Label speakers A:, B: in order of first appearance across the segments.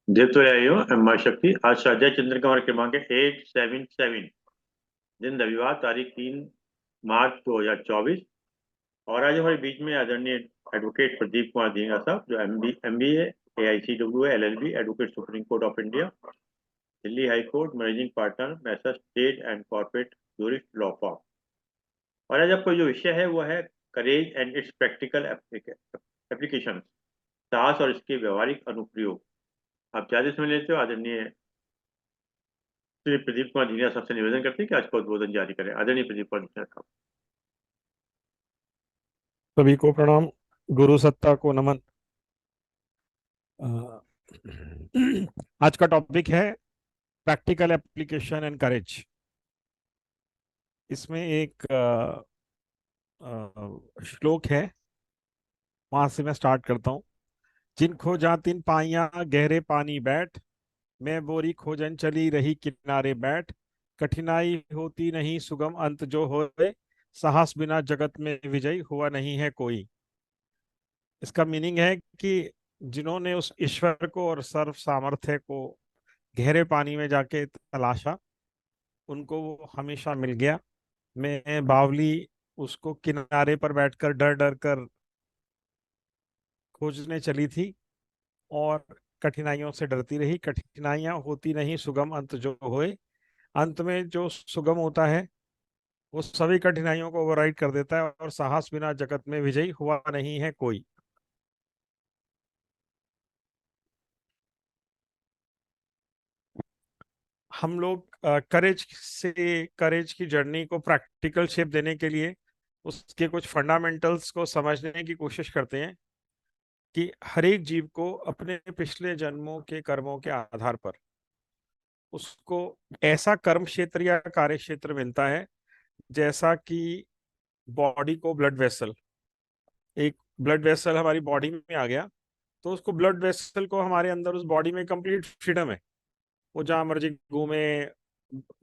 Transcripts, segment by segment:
A: देवतुल्यायो अम्मा शक्ति। आज साध्या चंद्र का हमारा क्रमांक है 877। दिन रविवार, तारीख 3 मार्च 2024। और आज हमारे बीच में आदरणीय एडवोकेट प्रदीप कुमार दीना साहब, जो MBA AICWA LLB advocate supreme court of India, Delhi high court, managing partner masher state and corporate jurist law form. और आज आपका जो विषय है वो है courage and it's practical application, साहस और इसके व्यवहारिक अनुप्रयोग। आप ज्यादा समय लेते हो, आदरणीय श्री प्रदीप कुमार जीनिया सबसे निवेदन करते हैं कि आज का उद्बोधन जारी करें। आदरणीय प्रदीप कुमार जीनिया साहब।
B: सभी को प्रणाम। गुरु सत्ता को नमन। अ, आज का टॉपिक है प्रैक्टिकल एप्लीकेशन एंड करेज। इसमें एक श्लोक है, वहां से मैं स्टार्ट करता हूँ। जिन खोजा तिन पाइया गहरे पानी बैठ, मैं बोरी खोजन चली रही किनारे बैठ। कठिनाई होती नहीं सुगम अंत जो होए, साहस बिना जगत में विजयी हुआ नहीं है कोई। इसका मीनिंग है कि जिन्होंने उस ईश्वर को और सर्व सामर्थ्य को गहरे पानी में जाके तलाशा, उनको वो हमेशा मिल गया। मैं बावली उसको किनारे पर बैठकर डर डर कर खोजने चली थी और कठिनाइयों से डरती रही। कठिनाइयां होती नहीं सुगम अंत जो होए। अंत में जो सुगम होता है वो सभी कठिनाइयों को ओवरराइड कर देता है, और साहस बिना जगत में विजयी हुआ नहीं है कोई। हम लोग करेज की जर्नी को प्रैक्टिकल शेप देने के लिए उसके कुछ फंडामेंटल्स को समझने की कोशिश करते हैं कि हर एक जीव को अपने पिछले जन्मों के कर्मों के आधार पर उसको ऐसा कर्म क्षेत्र या कार्य क्षेत्र मिलता है, जैसा कि बॉडी को ब्लड वेसल, एक ब्लड वेसल हमारी बॉडी में आ गया, तो उसको ब्लड वेसल को हमारे अंदर उस बॉडी में कंप्लीट फ्रीडम है। वो जहां मर्जी घूमे,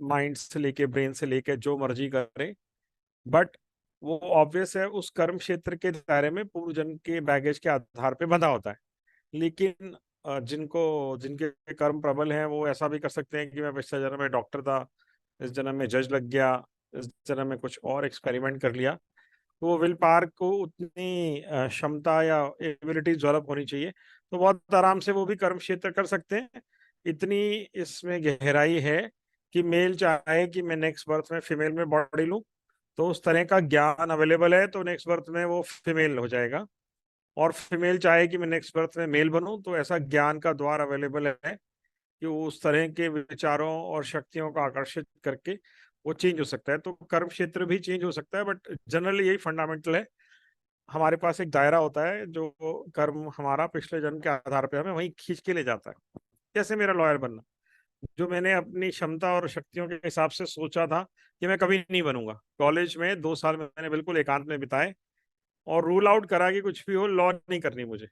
B: माइंड से लेके ब्रेन से लेके जो मर्जी करे। बट वो ऑब्वियस है उस कर्म क्षेत्र के दायरे में पूर्व जन्म के बैगेज के आधार पे बंधा होता है। लेकिन जिनके कर्म प्रबल हैं वो ऐसा भी कर सकते हैं कि मैं पिछले जन्म में डॉक्टर था, इस जन्म में जज लग गया, इस जन्म में कुछ और एक्सपेरिमेंट कर लिया। तो वो विल पावर को उतनी क्षमता या एबिलिटी डेवलप होनी चाहिए, तो बहुत आराम से वो भी कर्म क्षेत्र कर सकते हैं। इतनी इसमें गहराई है कि मेल चाहे कि मैं नेक्स्ट बर्थ में फीमेल में बॉडी लूं, तो उस तरह का ज्ञान अवेलेबल है, तो नेक्स्ट बर्थ में वो फीमेल हो जाएगा। और फीमेल चाहे कि मैं नेक्स्ट बर्थ में मेल बनूं, तो ऐसा ज्ञान का द्वार अवेलेबल है कि वो उस तरह के विचारों और शक्तियों को आकर्षित करके वो चेंज हो सकता है। तो कर्म क्षेत्र भी चेंज हो सकता है, बट जनरली यही फंडामेंटल है। हमारे पास एक दायरा होता है जो कर्म हमारा पिछले जन्म के आधार पर हमें वहीं खींच के ले जाता है। जैसे मेरा लॉयर बनना, जो मैंने अपनी क्षमता और शक्तियों के हिसाब से सोचा था कि मैं कभी नहीं बनूंगा। कॉलेज में 2 साल में मैंने बिल्कुल एकांत में बिताए और रूल आउट करा कि कुछ भी हो, लॉ नहीं करनी मुझे।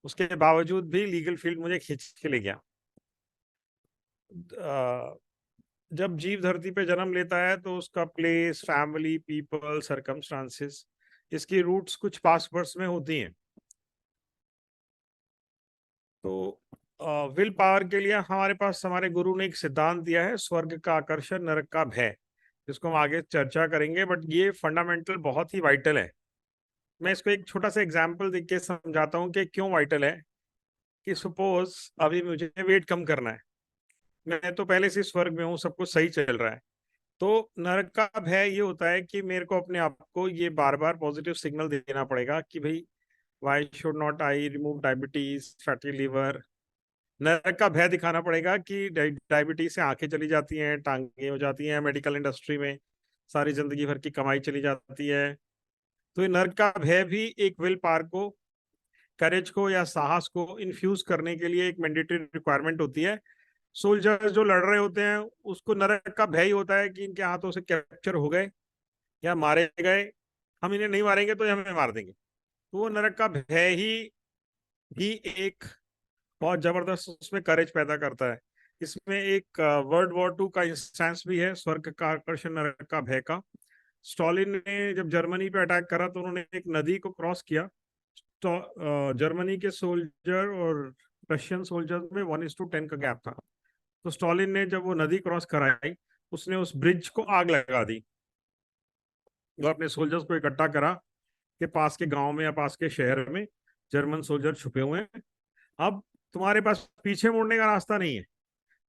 B: उसके बावजूद भी लीगल फील्ड मुझे खींच के ले गया। जब जीव धरती पे जन्म लेता है तो उसका प्लेस, फैमिली, पीपल, सरकमस्टांसेस, इसकी रूट्स कुछ पास्ट बर्थ में होती हैं। तो विल पावर के लिए हमारे पास हमारे गुरु ने एक सिद्धांत दिया है, स्वर्ग का आकर्षण नरक का भय, जिसको हम आगे चर्चा करेंगे। बट ये फंडामेंटल बहुत ही वाइटल है। मैं इसको एक छोटा सा एग्जांपल देख के समझाता हूँ कि क्यों वाइटल है। कि सपोज अभी मुझे वेट कम करना है, मैं तो पहले से स्वर्ग में हूँ, सब कुछ सही चल रहा है। तो नरक का भय ये होता है कि मेरे को अपने आप को ये बार बार पॉजिटिव सिग्नल देना पड़ेगा कि भाई, why should not I remove diabetes, fatty liver. नरक का भय दिखाना पड़ेगा कि डायबिटीज से आंखें चली जाती हैं, टांगे हो जाती हैं, मेडिकल इंडस्ट्री में सारी जिंदगी भर की कमाई चली जाती है। तो ये नर्क का भय भी एक विल पावर को, करेज को या साहस को इन्फ्यूज करने के लिए एक मैंडेटरी रिक्वायरमेंट होती है। सोल्जर्स जो लड़ रहे होते हैं उसको नर्क का भय ही होता है कि इनके हाथों से कैप्चर हो गए या मारे गए, हम इन्हें नहीं मारेंगे तो ये हमें मार देंगे। तो वो नरक का भय ही एक बहुत जबरदस्त उसमें करेज पैदा करता है। इसमें एक वर्ल्ड वॉर 2 का इंस्टेंस भी है, स्वर्ग का आकर्षण नरक का भय का। स्टॉलिन ने जब जर्मनी पे अटैक करा तो उन्होंने एक नदी को क्रॉस किया। तो जर्मनी के सोल्जर और रशियन सोल्जर्स में 1:10 का गैप था। तो स्टॉलिन ने जब वो नदी क्रॉस कराई, उसने उस ब्रिज को आग लगा दी। वो अपने सोल्जर्स को इकट्ठा करा कि पास के गांव में या पास के शहर में जर्मन सोल्जर छुपे हुए हैं। अब तुम्हारे पास पीछे मुड़ने का रास्ता नहीं है।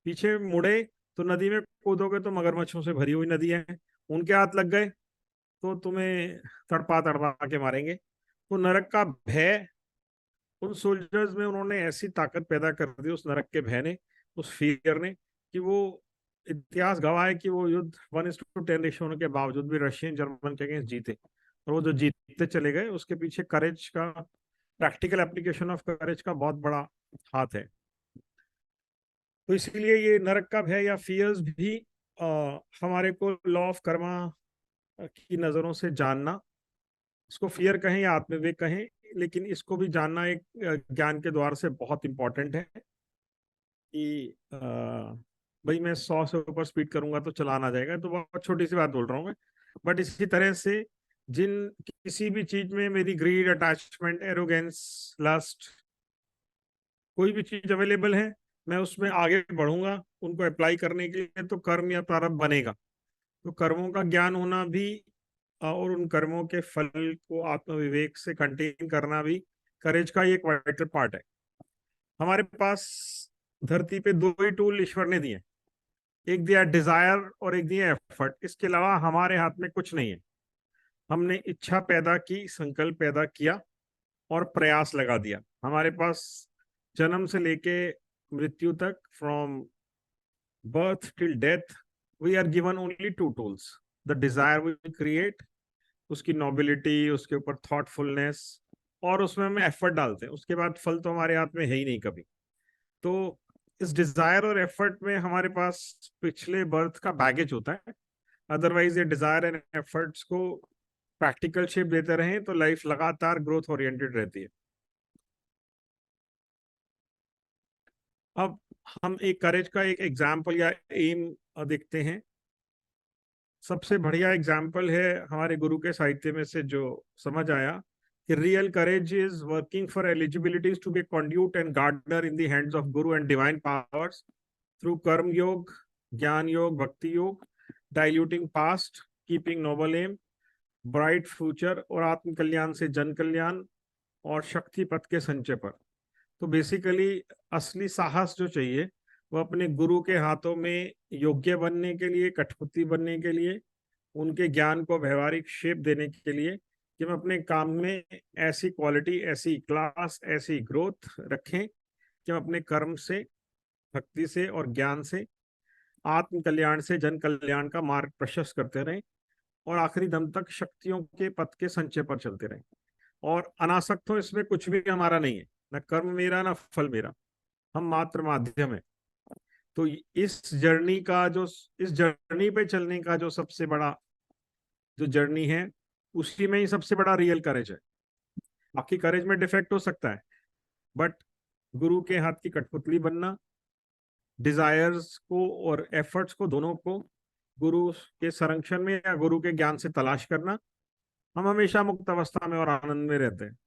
B: पीछे मुड़े तो नदी में कूदोगे तो मगरमच्छों से भरी हुई नदी है, उनके हाथ लग गए तो तुम्हें तड़पा तड़पा के मारेंगे। तो नरक का भय उन सोल्जर्स में, उन्होंने ऐसी ताकत पैदा कर दी उस नरक के भय ने, उस फियर ने, कि वो इतिहास गवाह है कि वो युद्ध 1:10 रेशियो होने के बावजूद भी रशियन जर्मन के अगेंस्ट जीते। और वो जो जीतते चले गए, उसके पीछे करेज का, प्रैक्टिकल एप्लीकेशन ऑफ करेज का बहुत बड़ा हाथ है। तो इसलिए ये नरक का भय या फियर्स भी हमारे को लॉ ऑफ कर्मा की नजरों से जानना, इसको फियर कहें या आत्मविवेक कहें, लेकिन इसको भी जानना एक ज्ञान के द्वार से बहुत इंपॉर्टेंट है कि भाई मैं 100 से ऊपर स्पीड करूंगा तो चलान आ जाएगा, तो बहुत छोटी सी बात बोल रहा हूँ मैं। बट इसी तरह से जिन किसी भी चीज में मेरी ग्रीड, अटैचमेंट, एरोगेंस, लस्ट, कोई भी चीज अवेलेबल है, मैं उसमें आगे बढ़ूंगा उनको अप्लाई करने के लिए, तो कर्म या प्रारब्ध बनेगा। तो कर्मों का ज्ञान होना भी और उन कर्मों के फल को आत्मविवेक से कंटेन करना भी करेज का एक वाइटल पार्ट है। हमारे पास धरती पे दो ही टूल ईश्वर ने दिए, एक दिया डिजायर और एक दिया एफर्ट। इसके अलावा हमारे हाथ में कुछ नहीं है। हमने इच्छा पैदा की, संकल्प पैदा किया और प्रयास लगा दिया। हमारे पास जन्म से लेके मृत्यु तक, from birth till death, we are given only two tools. The desire we create, उसकी नोबिलिटी, उसके ऊपर थॉटफुलनेस, और उसमें हम एफर्ट डालते हैं। उसके बाद फल तो हमारे हाथ में है ही नहीं कभी। तो इस डिजायर और एफर्ट में हमारे पास पिछले बर्थ का बैगेज होता है। अदरवाइज ये डिजायर एंड एफर्ट्स को प्रैक्टिकल शेप देते रहें तो लाइफ लगातार ग्रोथ ओरिएंटेड रहती है। अब हम एक करेज का एक एग्जाम्पल या एम देखते हैं। सबसे बढ़िया एग्जाम्पल है हमारे गुरु के साहित्य में से जो समझ आया कि real courage is working for eligibilities to be conduit and gardener in the hands of guru and divine powers through karma yoga, jnana yoga, bhakti yoga, diluting past, keeping noble aim, bright future, और आत्म कल्याण से जन कल्याण और शक्ति पथ के संचय पर। तो बेसिकली असली साहस जो चाहिए वो अपने गुरु के हाथों में योग्य बनने के लिए, कठपुतली बनने के लिए, उनके ज्ञान को व्यवहारिक शेप देने के लिए, कि हम अपने काम में ऐसी क्वालिटी, ऐसी क्लास, ऐसी ग्रोथ रखें कि हम अपने कर्म से, भक्ति से और ज्ञान से, आत्म कल्याण से जन कल्याण का मार्ग प्रशस्त करते रहें और आखिरी दम तक शक्तियों के पथ के संचय पर चलते रहें। और अनासक्त हो, इसमें कुछ भी हमारा नहीं है, न कर्म मेरा न फल मेरा, हम मात्र माध्यम है। तो इस जर्नी पे चलने का जो सबसे बड़ा जो जर्नी है, उसी में ही सबसे बड़ा रियल करेज है। बाकी करेज में डिफेक्ट हो सकता है, बट गुरु के हाथ की कठपुतली बनना, डिजायर्स को और एफर्ट्स को, दोनों को गुरु के संरक्षण में या गुरु के ज्ञान से तलाश करना, हम हमेशा मुक्त अवस्था में और आनंद में रहते हैं।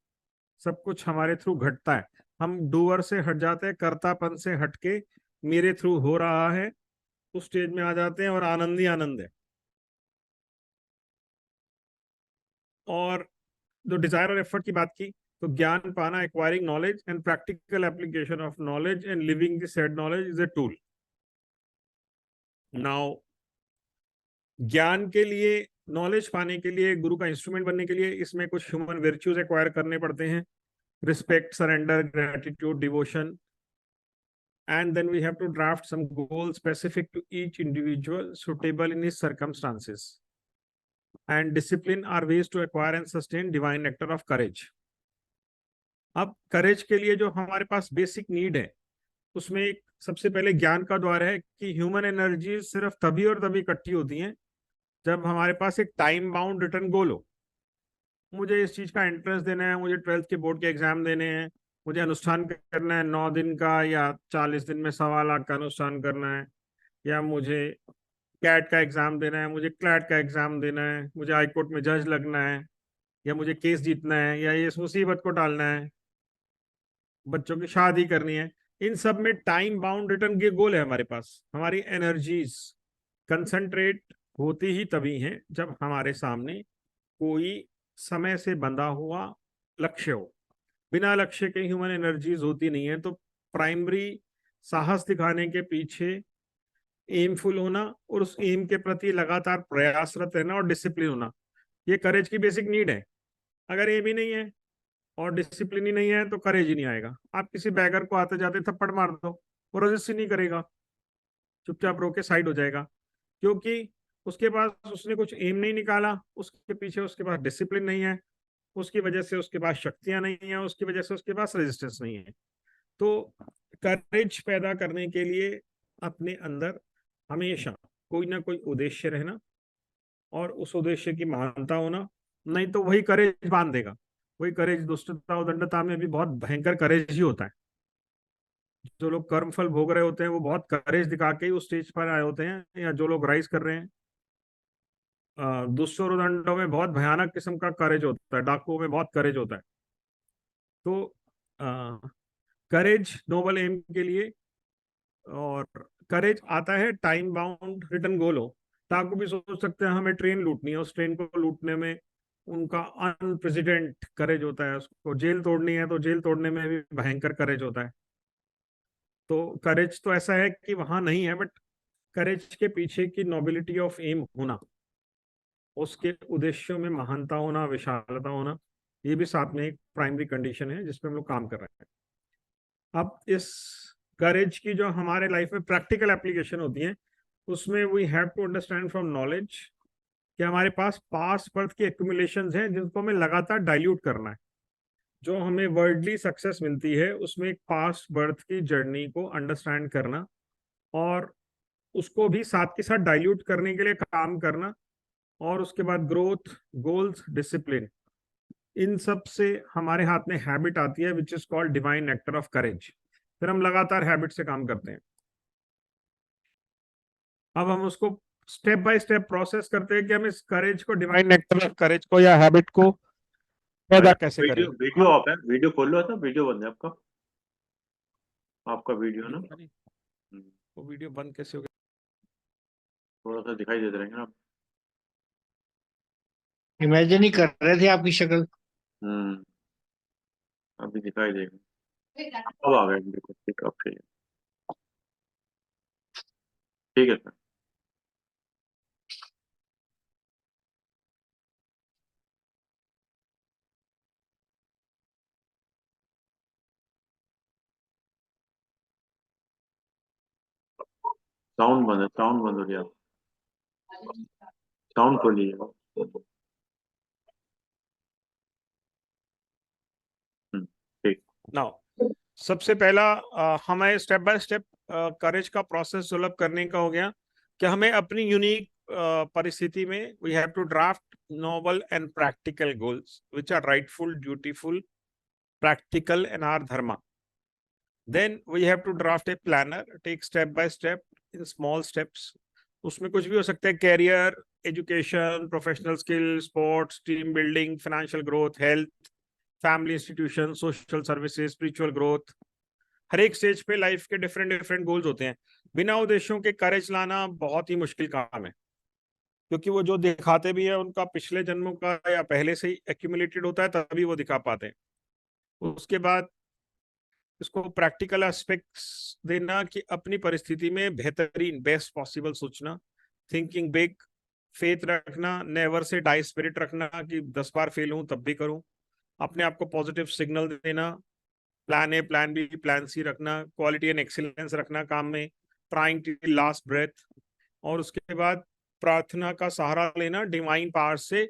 B: सब कुछ हमारे थ्रू घटता है। हम डूअर से हट जाते हैं, कर्तापन से हटके मेरे थ्रू हो रहा है उस स्टेज में आ जाते हैं और आनंद ही आनंद है। और जो डिजायर और एफर्ट की बात की, तो ज्ञान पाना, acquiring knowledge and practical application of knowledge and living this said knowledge is a tool. Now ज्ञान के लिए, नॉलेज पाने के लिए, गुरु का इंस्ट्रूमेंट बनने के लिए इसमें कुछ ह्यूमन वर्च्यूज एक्वायर करने पड़ते हैं: respect, surrender, gratitude, devotion, and then we have to draft some goals specific to each individual suitable in his circumstances. And discipline are ways to acquire and sustain divine nectar of courage. अब करेज के लिए जो हमारे पास basic need है, उसमें एक सबसे पहले ज्ञान का द्वार है कि ह्यूमन एनर्जी सिर्फ तभी और तभी इकट्ठी होती हैं जब हमारे पास एक टाइम बाउंड रिटर्न गोल हो। मुझे इस चीज का एंट्रेंस देना है, मुझे 12th के बोर्ड के एग्जाम देने हैं, मुझे अनुष्ठान करना है 9 दिन का या 40 दिन में 1.25 लाख का अनुष्ठान करना है, या मुझे कैट का एग्जाम देना है, मुझे क्लैट का एग्जाम देना है, मुझे हाईकोर्ट में जज लगना है, या मुझे केस जीतना है, या ये इस मुसीबत को टालना है। बच्चों की शादी करनी है, इन सब में टाइम बाउंड रिटर्न के गोल है हमारे पास। हमारी एनर्जीज कंसंट्रेट होती ही तभी हैं जब हमारे सामने कोई समय से बंधा हुआ लक्ष्य हो। बिना लक्ष्य के ह्यूमन एनर्जीज होती नहीं है। तो प्राइमरी साहस दिखाने के पीछे एमफुल होना और उस एम के प्रति लगातार प्रयासरत रहना और डिसिप्लिन होना, ये करेज की बेसिक नीड है। अगर एम ही नहीं है और डिसिप्लिन ही नहीं है तो करेज ही नहीं आएगा। आप किसी बैगर को आते जाते थप्पड़ मार दो, वो रजिस्ट ही नहीं करेगा, चुपचाप रो के साइड हो जाएगा, क्योंकि उसके पास उसने कुछ एम नहीं निकाला, उसके पीछे उसके पास डिसिप्लिन नहीं है, उसकी वजह से उसके पास शक्तियां नहीं है, उसकी वजह से उसके पास रेजिस्टेंस नहीं है। तो करेज पैदा करने के लिए अपने अंदर हमेशा कोई ना कोई उद्देश्य रहना और उस उद्देश्य की महानता होना, नहीं तो वही करेज बांध देगा। वही करेज दुष्टता और दंडता में भी बहुत भयंकर करेज ही होता है। जो लोग कर्म फल भोग रहे होते हैं वो बहुत करेज दिखा के ही उस स्टेज पर आए होते हैं, या जो लोग राइज कर रहे हैं दुष्टों और दंडों में बहुत भयानक किस्म का करेज होता है, डाकुओं में बहुत करेज होता है। तो करेज नोबल एम के लिए, और करेज आता है टाइम बाउंड रिटर्न गोल हो। डाकू भी सोच सकते हैं हमें ट्रेन लूटनी है, उस ट्रेन को लूटने में उनका अनप्रेसिडेंट करेज होता है। उसको जेल तोड़नी है तो जेल तोड़ने में भी भयंकर करेज होता है। तो करेज तो ऐसा है कि वहां नहीं है, बट करेज के पीछे की नोबिलिटी ऑफ एम होना, उसके उद्देश्यों में महानता होना, विशालता होना, ये भी साथ में एक प्राइमरी कंडीशन है जिसपे हम लोग काम कर रहे हैं। अब इस करेज की जो हमारे लाइफ में प्रैक्टिकल एप्लीकेशन होती है, उसमें we have to understand from knowledge कि हमारे पास पास्ट बर्थ की एक्यूमुलेशन हैं जिनको हमें लगातार डाइल्यूट करना है। जो हमें वर्ल्डली सक्सेस मिलती है उसमें एक पास्ट बर्थ की जर्नी को अंडरस्टैंड करना और उसको भी साथ के साथ डाइल्यूट करने के लिए काम करना, और उसके बाद ग्रोथ, गोल्स, डिसिप्लिन, इन सब से हमारे हाथ में हैबिट आती है which is called divine nectar of courage. फिर हम लगातार हैबिट से काम करते हैं। अब हम उसको स्टेप बाय स्टेप प्रोसेस करते हैं कि हम इस करेज को, डिवाइन नेक्टर ऑफ करेज को या हैबिट को
A: भाई
B: पैदा
A: साहब,
B: कैसे करें।
A: वीडियो वीडियो
B: अब
A: ऑफ है, वीडियो खोल लो था, वीडियो बंद है आपका, आपका वीडियो ना। हम्म,
B: वो वीडियो बंद कैसे हो गया?
A: थोड़ा सा दिखाई देते रहेंगे ना आप।
C: इमेजिन ही कर रहे थे आपकी शक्ल।
A: हम्म, अभी दिखाई देगा। अब आ गए, देखो ठीक, अब ठीक है। ठीक है सर। साउंड बंद है, साउंड बंद हो गया, साउंड खोलिए। ठीक।
B: नाउ सबसे पहला हमें स्टेप बाय स्टेप करेज का प्रोसेस डेवलप करने का हो गया कि हमें अपनी यूनिक परिस्थिति में we have to draft noble and practical goals which are rightful, dutiful, practical and our dharma. Then we have to draft a planner, take step by step in small steps. उसमें कुछ भी हो सकता है, career, education, professional skill, sports, team building, financial growth, health, family, institution, social services, spiritual growth. हर एक stage पे life के डिफरेंट डिफरेंट गोल्स होते हैं। बिना उद्देश्यों के करेज लाना बहुत ही मुश्किल काम है, क्योंकि वो जो दिखाते भी है उनका पिछले जन्मों का या पहले से ही एक्यूमुलेटेड होता है, तभी वो दिखा पाते हैं। उसके बाद इसको प्रैक्टिकल एस्पेक्ट्स देना कि अपनी परिस्थिति में बेहतरीन, बेस्ट पॉसिबल सोचना, थिंकिंग बिग, फेथ रखना, नेवर से डाई स्पिरिट रखना कि 10 बार फेल हूं तब भी करूं, अपने आप को पॉजिटिव सिग्नल देना, plan A, plan B, plan C रखना, क्वालिटी एंड एक्सीलेंस रखना काम में, ट्राइंग टिल लास्ट ब्रेथ, और उसके बाद प्रार्थना का सहारा लेना डिवाइन पावर से,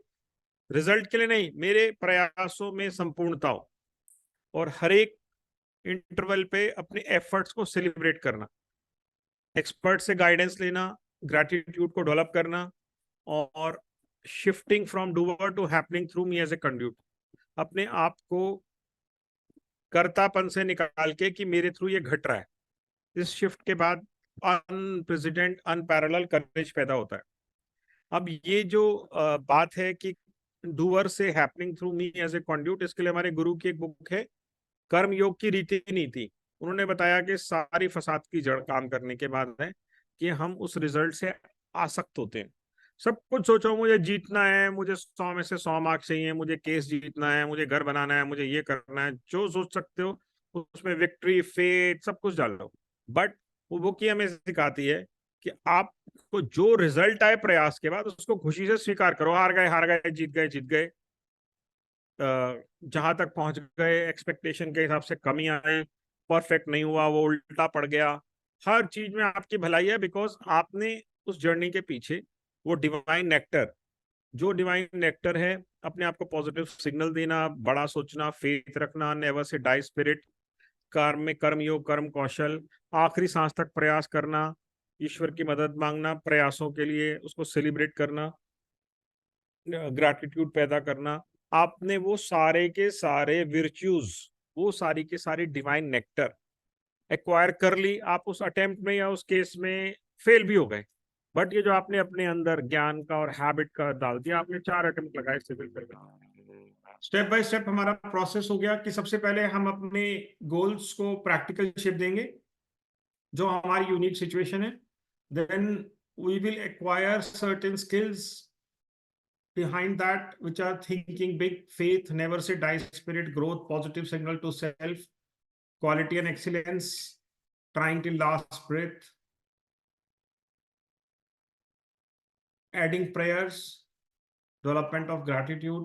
B: रिजल्ट के लिए नहीं, मेरे प्रयासों में संपूर्णता हो, और हर एक इंटरवल पे अपने एफर्ट्स को सेलिब्रेट करना, एक्सपर्ट से गाइडेंस लेना, ग्रैटिट्यूड को डेवलप करना, और shifting from doer to happening through me as a conduit, अपने आप को कर्तापन से निकाल के कि मेरे थ्रू ये घट रहा है। इस शिफ्ट के बाद अनप्रेसिडेंट, अनपैरेलल करेज पैदा होता है। अब ये जो बात है कि डूअर से happening through me as a conduit, इसके लिए हमारे गुरु की एक बुक है कर्मयोग की रीति नहीं थी। उन्होंने बताया कि सारी फसाद की जड़ काम करने के बाद है कि हम उस रिजल्ट से आसक्त होते हैं। सब कुछ सोचो, मुझे जीतना है, मुझे 100 में से 100 मार्क्स चाहिए, मुझे केस जीतना है, मुझे घर बनाना है, मुझे ये करना है, जो सोच सकते हो उसमें विक्ट्री फेट सब कुछ डाल लो। बट वो की हमें सिखाती है कि आपको जो रिजल्ट आए प्रयास के बाद उसको खुशी से स्वीकार करो। हार गए जीत गए, जीत गए, जहां तक पहुंच गए एक्सपेक्टेशन के हिसाब से कमी आई, परफेक्ट नहीं हुआ, वो उल्टा पड़ गया, हर चीज में आपकी भलाई है, बिकॉज आपने उस जर्नी के पीछे वो डिवाइन नेक्टर, जो डिवाइन नेक्टर है, अपने आप को पॉजिटिव सिग्नल देना, बड़ा सोचना, फेथ रखना, नेवर से डाई स्पिरिट, कर्म में कर्मयोग, कर्म कौशल, आखिरी सांस तक प्रयास करना, ईश्वर की मदद मांगना प्रयासों के लिए, उसको सेलिब्रेट करना, ग्रैटिट्यूड पैदा करना। आपने वो सारे के सारे विर्च्यूज, वो सारी के सारी डिवाइन नेक्टर एक्वायर कर ली। आप उस अटेम्प्ट में या उस केस में फेल भी हो गए, बट ये जो आपने अपने अंदर ज्ञान का और हैबिट का डाल दिया, आपने 4 अटेम्प्ट लगाए सिविल कर, स्टेप बाय स्टेप हमारा प्रोसेस हो गया कि सबसे पहले हम अपने गोल्स को प्रैक्टिकल शेप देंगे जो हमारी यूनिक सिचुएशन है। Then we will acquire certain skills behind that, which are thinking big, faith, never say die spirit, growth, positive signal to self, quality and excellence, trying till last breath, adding prayers, development of gratitude,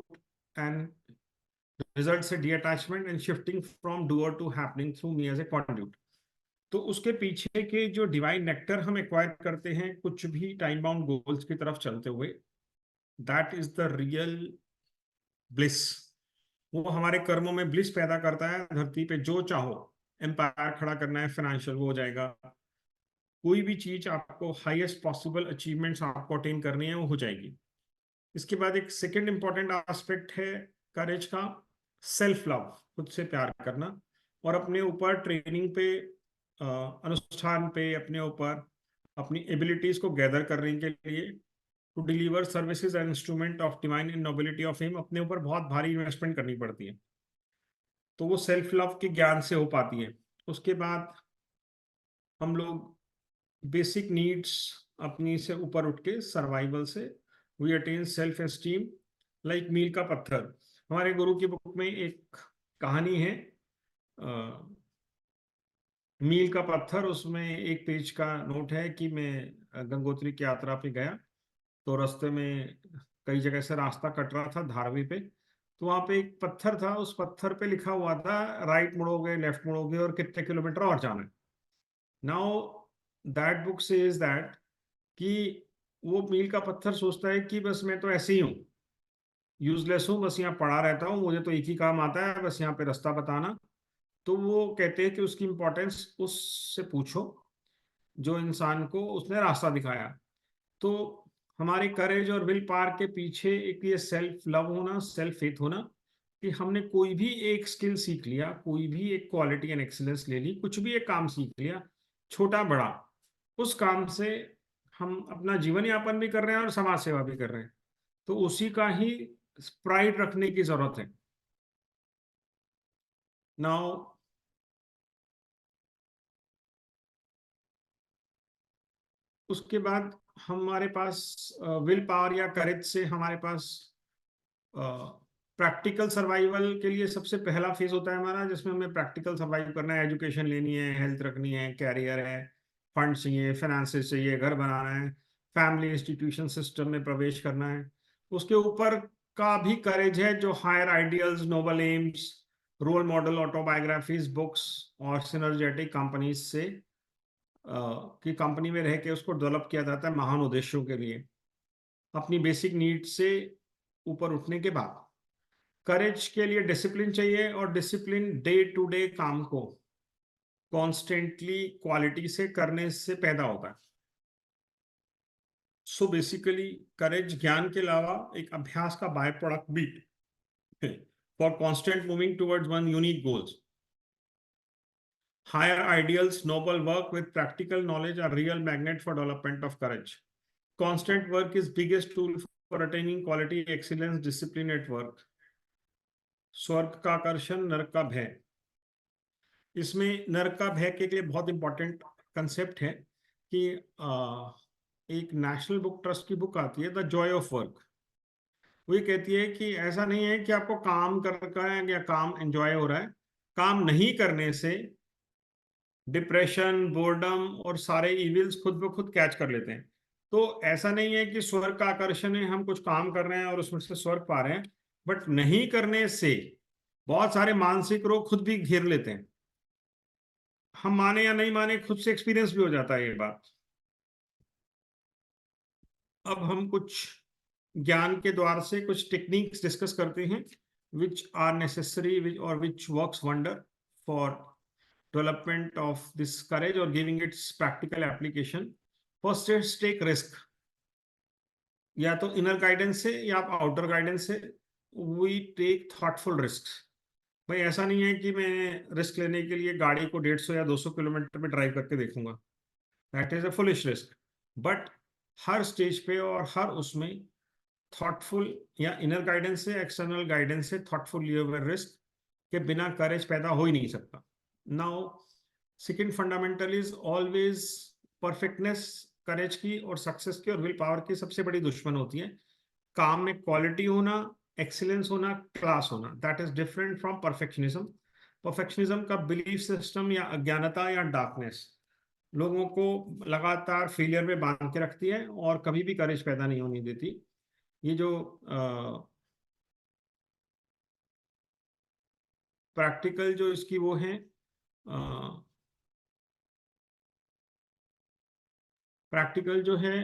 B: and result से detachment and shifting from doer to happening through me as a conduit. तो उसके पीछे के जो divine nectar हम acquire करते हैं कुछ भी टाइम बाउंड गोल्स की तरफ चलते हुए, that is the real bliss. वो हमारे कर्मों में ब्लिस पैदा करता है। धरती पे जो चाहो, एम्पायर खड़ा करना है, फाइनेंशियल वो हो जाएगा, कोई भी चीज आपको हाईएस्ट पॉसिबल अचीवमेंट्स आपको अटेन करनी है वो हो जाएगी। इसके बाद एक सेकंड इंपॉर्टेंट एस्पेक्ट है करेज का, सेल्फ लव, खुद से प्यार करना, और अपने ऊपर ट्रेनिंग पे, अनुष्ठान पे, अपने ऊपर अपनी एबिलिटीज को गैदर करने के लिए to deliver services and instrument of divine in nobility of him, अपने ऊपर बहुत भारी इन्वेस्टमेंट करनी पड़ती है। तो वो सेल्फ लव के ज्ञान से हो पाती है। उसके बाद हम लोग बेसिक नीड्स अपनी से ऊपर उठ के सर्वाइवल से we attain self esteem like मील का पत्थर। हमारे गुरु की बुक में एक कहानी है मील का पत्थर। उसमें एक पेज का नोट है कि मैं गंगोत्री की यात्रा पे गया तो रास्ते में कई जगह से रास्ता कट रहा था धारवी पे, तो वहां पे एक पत्थर था, उस पत्थर पे लिखा हुआ था राइट मुड़ोगे, लेफ्ट मुड़ोगे और कितने किलोमीटर और जाना है। Now that book says that कि वो मील का पत्थर सोचता है कि बस मैं तो ऐसे ही हूँ, यूजलेस हूँ, बस यहाँ पड़ा रहता हूँ, मुझे तो एक ही काम आता है, बस यहाँ पे रास्ता बताना। तो वो कहते हैं कि उसकी इंपॉर्टेंस उससे पूछो जो इंसान को उसने रास्ता दिखाया। तो हमारे करेज और विल पावर के पीछे एक ये सेल्फ लव होना, सेल्फ फेथ होना कि हमने कोई भी एक स्किल सीख लिया, कोई भी एक क्वालिटी एंड एक्सीलेंस ले ली, कुछ भी एक काम सीख लिया, छोटा बड़ा, उस काम से हम अपना जीवन यापन भी कर रहे हैं और समाज सेवा भी कर रहे हैं। तो उसी का ही प्राइड रखने की जरूरत है। नाउ उसके बाद हमारे पास विल पावर या करेज से हमारे पास प्रैक्टिकल सर्वाइवल के लिए सबसे पहला फेज होता है हमारा, जिसमें हमें प्रैक्टिकल सर्वाइव करना है। एजुकेशन लेनी है, हेल्थ रखनी है, कैरियर है, फंड चाहिए, फाइनेंसेस चाहिए, घर बनाना है, फैमिली इंस्टीट्यूशन सिस्टम में प्रवेश करना है। उसके ऊपर का भी करेज है जो higher ideals, noble aims, role model, autobiographies, books और सिनर्जेटिक कंपनीज से की कंपनी में रह के उसको डेवलप किया जाता है महान उद्देश्यों के लिए। अपनी बेसिक नीड से ऊपर उठने के बाद करेज के लिए डिसिप्लिन चाहिए, और डिसिप्लिन डे टू डे काम को कॉन्स्टेंटली क्वालिटी से करने से पैदा होता है। सो बेसिकली करेज ज्ञान के अलावा एक अभ्यास का बाय प्रोडक्ट भी है for constant moving towards one unique goals. Higher ideals, noble work with practical knowledge are real magnet for development of courage. Constant work is biggest tool for attaining quality, excellence, discipline at work. स्वर्ग का आकर्षण, नरक का भय। इसमें नरक का भय के लिए बहुत इंपॉर्टेंट कंसेप्ट है कि एक नेशनल बुक ट्रस्ट की बुक आती है द जॉय ऑफ वर्क। वो ये कहती है कि ऐसा नहीं है कि आपको काम कर या काम एंजॉय हो रहा है, काम नहीं करने से डिप्रेशन, बोर्डम और सारे इविल्स खुद ब खुद कैच कर लेते हैं। तो ऐसा नहीं है कि स्वर्ग का आकर्षण है, हम कुछ काम कर रहे हैं और उसमें से स्वर्ग पा रहे हैं, बट नहीं करने से बहुत सारे मानसिक रोग खुद भी घेर लेते हैं। हम माने या नहीं माने, खुद से एक्सपीरियंस भी हो जाता है ये बात। अब हम कुछ ज्ञान के द्वार से कुछ टेक्निक्स डिस्कस करते हैं विच आर नेसेसरी और which works wonder for development of this courage और giving its practical application. First is take risk, या तो इनर गाइडेंस से या आप आउटर गाइडेंस से। We take thoughtful risk. भाई ऐसा नहीं है कि मैं रिस्क लेने के लिए गाड़ी को 150 या 200 किलोमीटर पे ड्राइव करके देखूंगा, that is a foolish risk. But her stage पे और हर उसमें थॉटफुल या इनर गाइडेंस से, एक्सटर्नल गाइडेंस से थॉटफुल लिए हुए रिस्क के बिना करेज पैदा हो ही नहीं सकता। Now second fundamental is always perfectness. Courage की और सक्सेस की और विल पावर की सबसे बड़ी दुश्मन होती है काम में क्वालिटी होना, एक्सीलेंस होना, क्लास होना। That is different from perfectionism. Perfectionism का बिलीफ सिस्टम या अज्ञानता या डार्कनेस लोगों को लगातार फेलियर में बांध के रखती है और कभी भी करेज पैदा नहीं होने देती। ये जो प्रैक्टिकल जो इसकी वो है, प्रैक्टिकल जो है,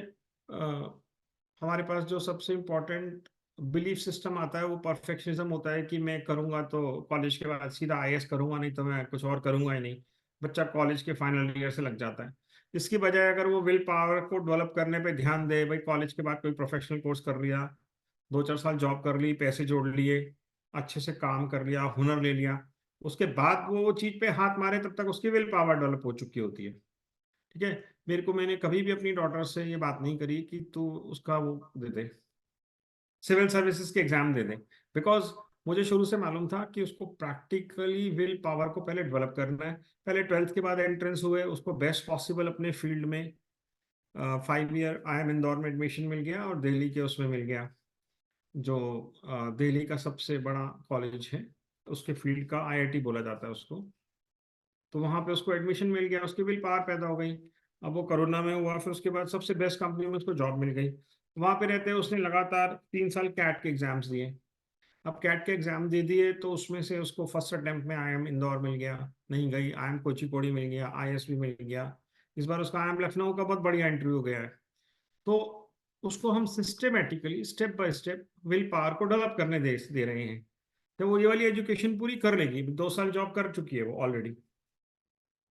B: हमारे पास जो सबसे इम्पोर्टेंट बिलीफ सिस्टम आता है वो परफेक्शनिज्म होता है कि मैं करूंगा तो कॉलेज के बाद सीधा आईएएस करूंगा, नहीं तो मैं कुछ और करूंगा ही नहीं। बच्चा कॉलेज के फाइनल ईयर से लग जाता है। इसकी बजाय अगर वो विल पावर को डेवलप करने पे ध्यान दे, भाई कॉलेज के बाद कोई प्रोफेशनल कोर्स कर लिया, 2-4 साल जॉब कर ली, पैसे जोड़ लिए, अच्छे से काम कर लिया, हुनर ले लिया, उसके बाद वो चीज पे हाथ मारे, तब तक उसकी विल पावर डेवलप हो चुकी होती है। ठीक है। मैंने कभी भी अपनी डॉटर से ये बात नहीं करी कि तू उसका वो दे दे, सिविल सर्विसेज के एग्जाम दे दे, बिकॉज मुझे शुरू से मालूम था कि उसको प्रैक्टिकली विल पावर को पहले डेवलप करना है। पहले 12th के बाद एंट्रेंस हुए, उसको बेस्ट पॉसिबल अपने फील्ड में 5 ईयर IIM इंदौर में एडमिशन मिल गया और दिल्ली के उसमें मिल गया, जो दिल्ली का सबसे बड़ा कॉलेज है, उसके फील्ड का IIT बोला जाता है उसको। तो वहां पे उसको एडमिशन मिल गया, उसकी विल पावर पैदा हो गई। अब वो कोरोना में हुआ, फिर उसके बाद सबसे बेस्ट कंपनी में उसको जॉब मिल गई। वहां पे रहते उसने लगातार 3 साल कैट के एग्जाम्स दिए। अब कैट के एग्जाम दे दिए तो उसमें से उसको फर्स्ट अटेम्प्ट में IIM इंदौर मिल गया, नहीं गई, IIM कोचीकोड़ी मिल गया, IS भी मिल गया। इस बार उसका IIM लखनऊ का बहुत बढ़िया इंटरव्यू गया है। तो उसको हम systematically step by step will power को डेवलप करने दे रहे हैं। तो वो ये वाली एजुकेशन पूरी कर लेगी, 2 साल जॉब कर चुकी है वो ऑलरेडी,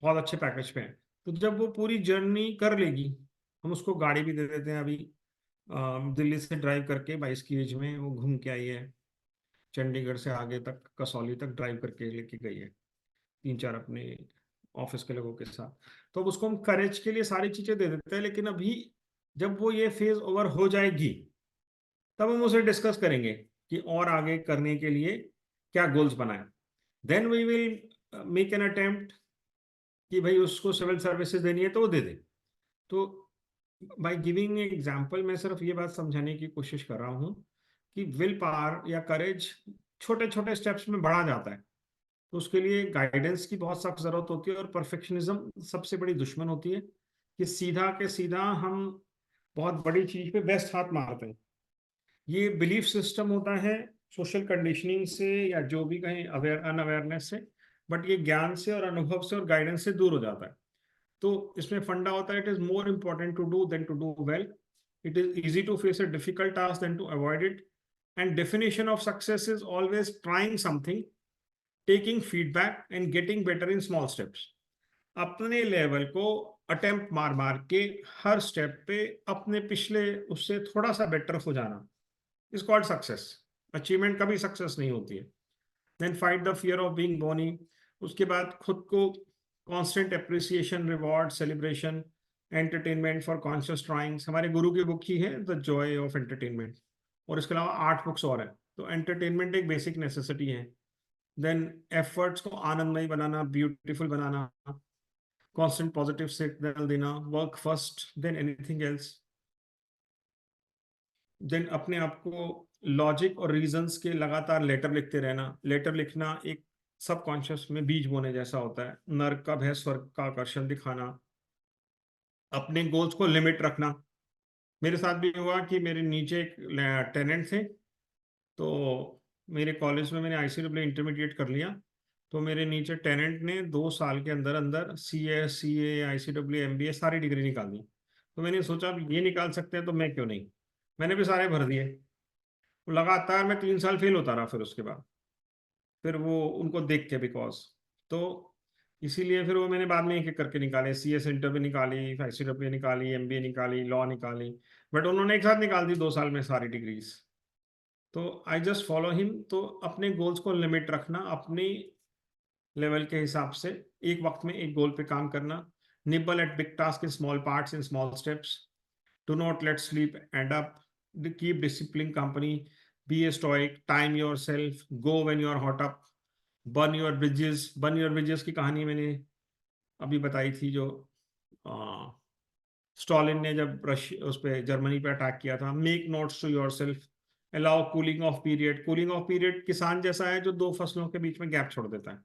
B: बहुत अच्छे पैकेज पे है। तो जब वो पूरी जर्नी कर लेगी, हम उसको गाड़ी भी दे देते हैं। अभी दिल्ली से ड्राइव करके 22 की एज में वो घूम के आई है, चंडीगढ़ से आगे तक कसौली तक ड्राइव करके लेके गई है, 3-4 अपने ऑफिस के लोगों के साथ। तो अब उसको हम करेज के लिए सारी चीजें दे देते हैं, लेकिन अभी जब वो ये फेज ओवर हो जाएगी तब हम उसे डिस्कस करेंगे कि और आगे करने के लिए क्या गोल्स बनाए। Then we will make an attempt कि भाई उसको सिविल सर्विसेज देनी है तो वो दे दे। तो बाय गिविंग एग्जांपल मैं सिर्फ ये बात समझाने की कोशिश कर रहा हूँ कि विल पावर या करेज छोटे छोटे स्टेप्स में बढ़ा जाता है। तो उसके लिए गाइडेंस की बहुत सख्त जरूरत होती है और परफेक्शनिज्म सबसे बड़ी दुश्मन होती है कि सीधा के सीधा हम बहुत बड़ी चीज पे बेस्ट हाथ मारते हैं। ये बिलीफ सिस्टम होता है सोशल कंडीशनिंग से या जो भी कहें अनअवेयरनेस से, बट ये ज्ञान से और अनुभव से और गाइडेंस से दूर हो जाता है। तो इसमें फंडा होता है it is more important to do than to do well. It is easy to face a difficult task than to avoid it. And definition of success is always trying something, taking feedback and getting better in small steps. अपने level को attempt मार मार के हर step पे अपने पिछले उससे थोड़ा सा बेटर हो जाना इज कॉल्ड सक्सेस। अचीवमेंट कभी सक्सेस नहीं होती है। Then fight the fear of being bony. उसके बाद खुद को constant appreciation, reward, celebration, entertainment for conscious drawings. हमारे गुरु की बुक ही है द जॉय ऑफ एंटरटेनमेंट, और इसके अलावा 8 बुक्स और है। तो एंटरटेनमेंट एक बेसिक नेसेसिटी है देन एफर्ट्स को आनंदमय बनाना, ब्यूटीफुल बनाना, कांस्टेंट पॉजिटिव सिग्नल देना, work first then anything else. Then अपने आप को लॉजिक और रीजंस के लगातार लेटर लिखते रहना। लेटर लिखना एक सबकॉन्शियस में बीज बोने जैसा होता है। नर्क का भय स्वर्ग का आकर्षण दिखाना, अपने गोल्स को लिमिट रखना। मेरे साथ भी हुआ कि मेरे नीचे एक टेनेंट थे, तो मेरे कॉलेज में मैंने ICAA इंटरमीडिएट कर लिया, तो मेरे नीचे टेनेंट ने 2 साल के अंदर अंदर CS, CA, ICAA, MBA सारी डिग्री निकाल दी। तो मैंने सोचा अब ये निकाल सकते हैं तो मैं क्यों नहीं, मैंने भी सारे भर दिए। लगातार मैं 3 साल फेल होता रहा। फिर उसके बाद फिर वो उनको देख के, बिकॉज तो इसीलिए फिर वो मैंने बाद में एक एक करके निकाले। CS इंटर भी निकाली, ICAA निकाली, MBA निकाली, लॉ निकाली, बट उन्होंने एक साथ निकाल दी 2 साल में सारी डिग्रीज। तो आई जस्ट फॉलो हिम। तो अपने गोल्स को लिमिट रखना, अपनी लेवल के हिसाब से एक वक्त में एक गोल पे काम करना। Nibble at big task in small parts in small steps. Do not let sleep end up. Keep discipline company. Be a stoic. Time yourself. Go when you are hot up. Burn your bridges. Burn your bridges की कहानी मैंने अभी बताई थी, जो Stalin ने जब Russia उस पर जर्मनी पे अटैक किया था। Make notes to yourself. Allow cooling off period. Cooling off period किसान जैसा है जो 2 फसलों के बीच में गैप छोड़ देता है।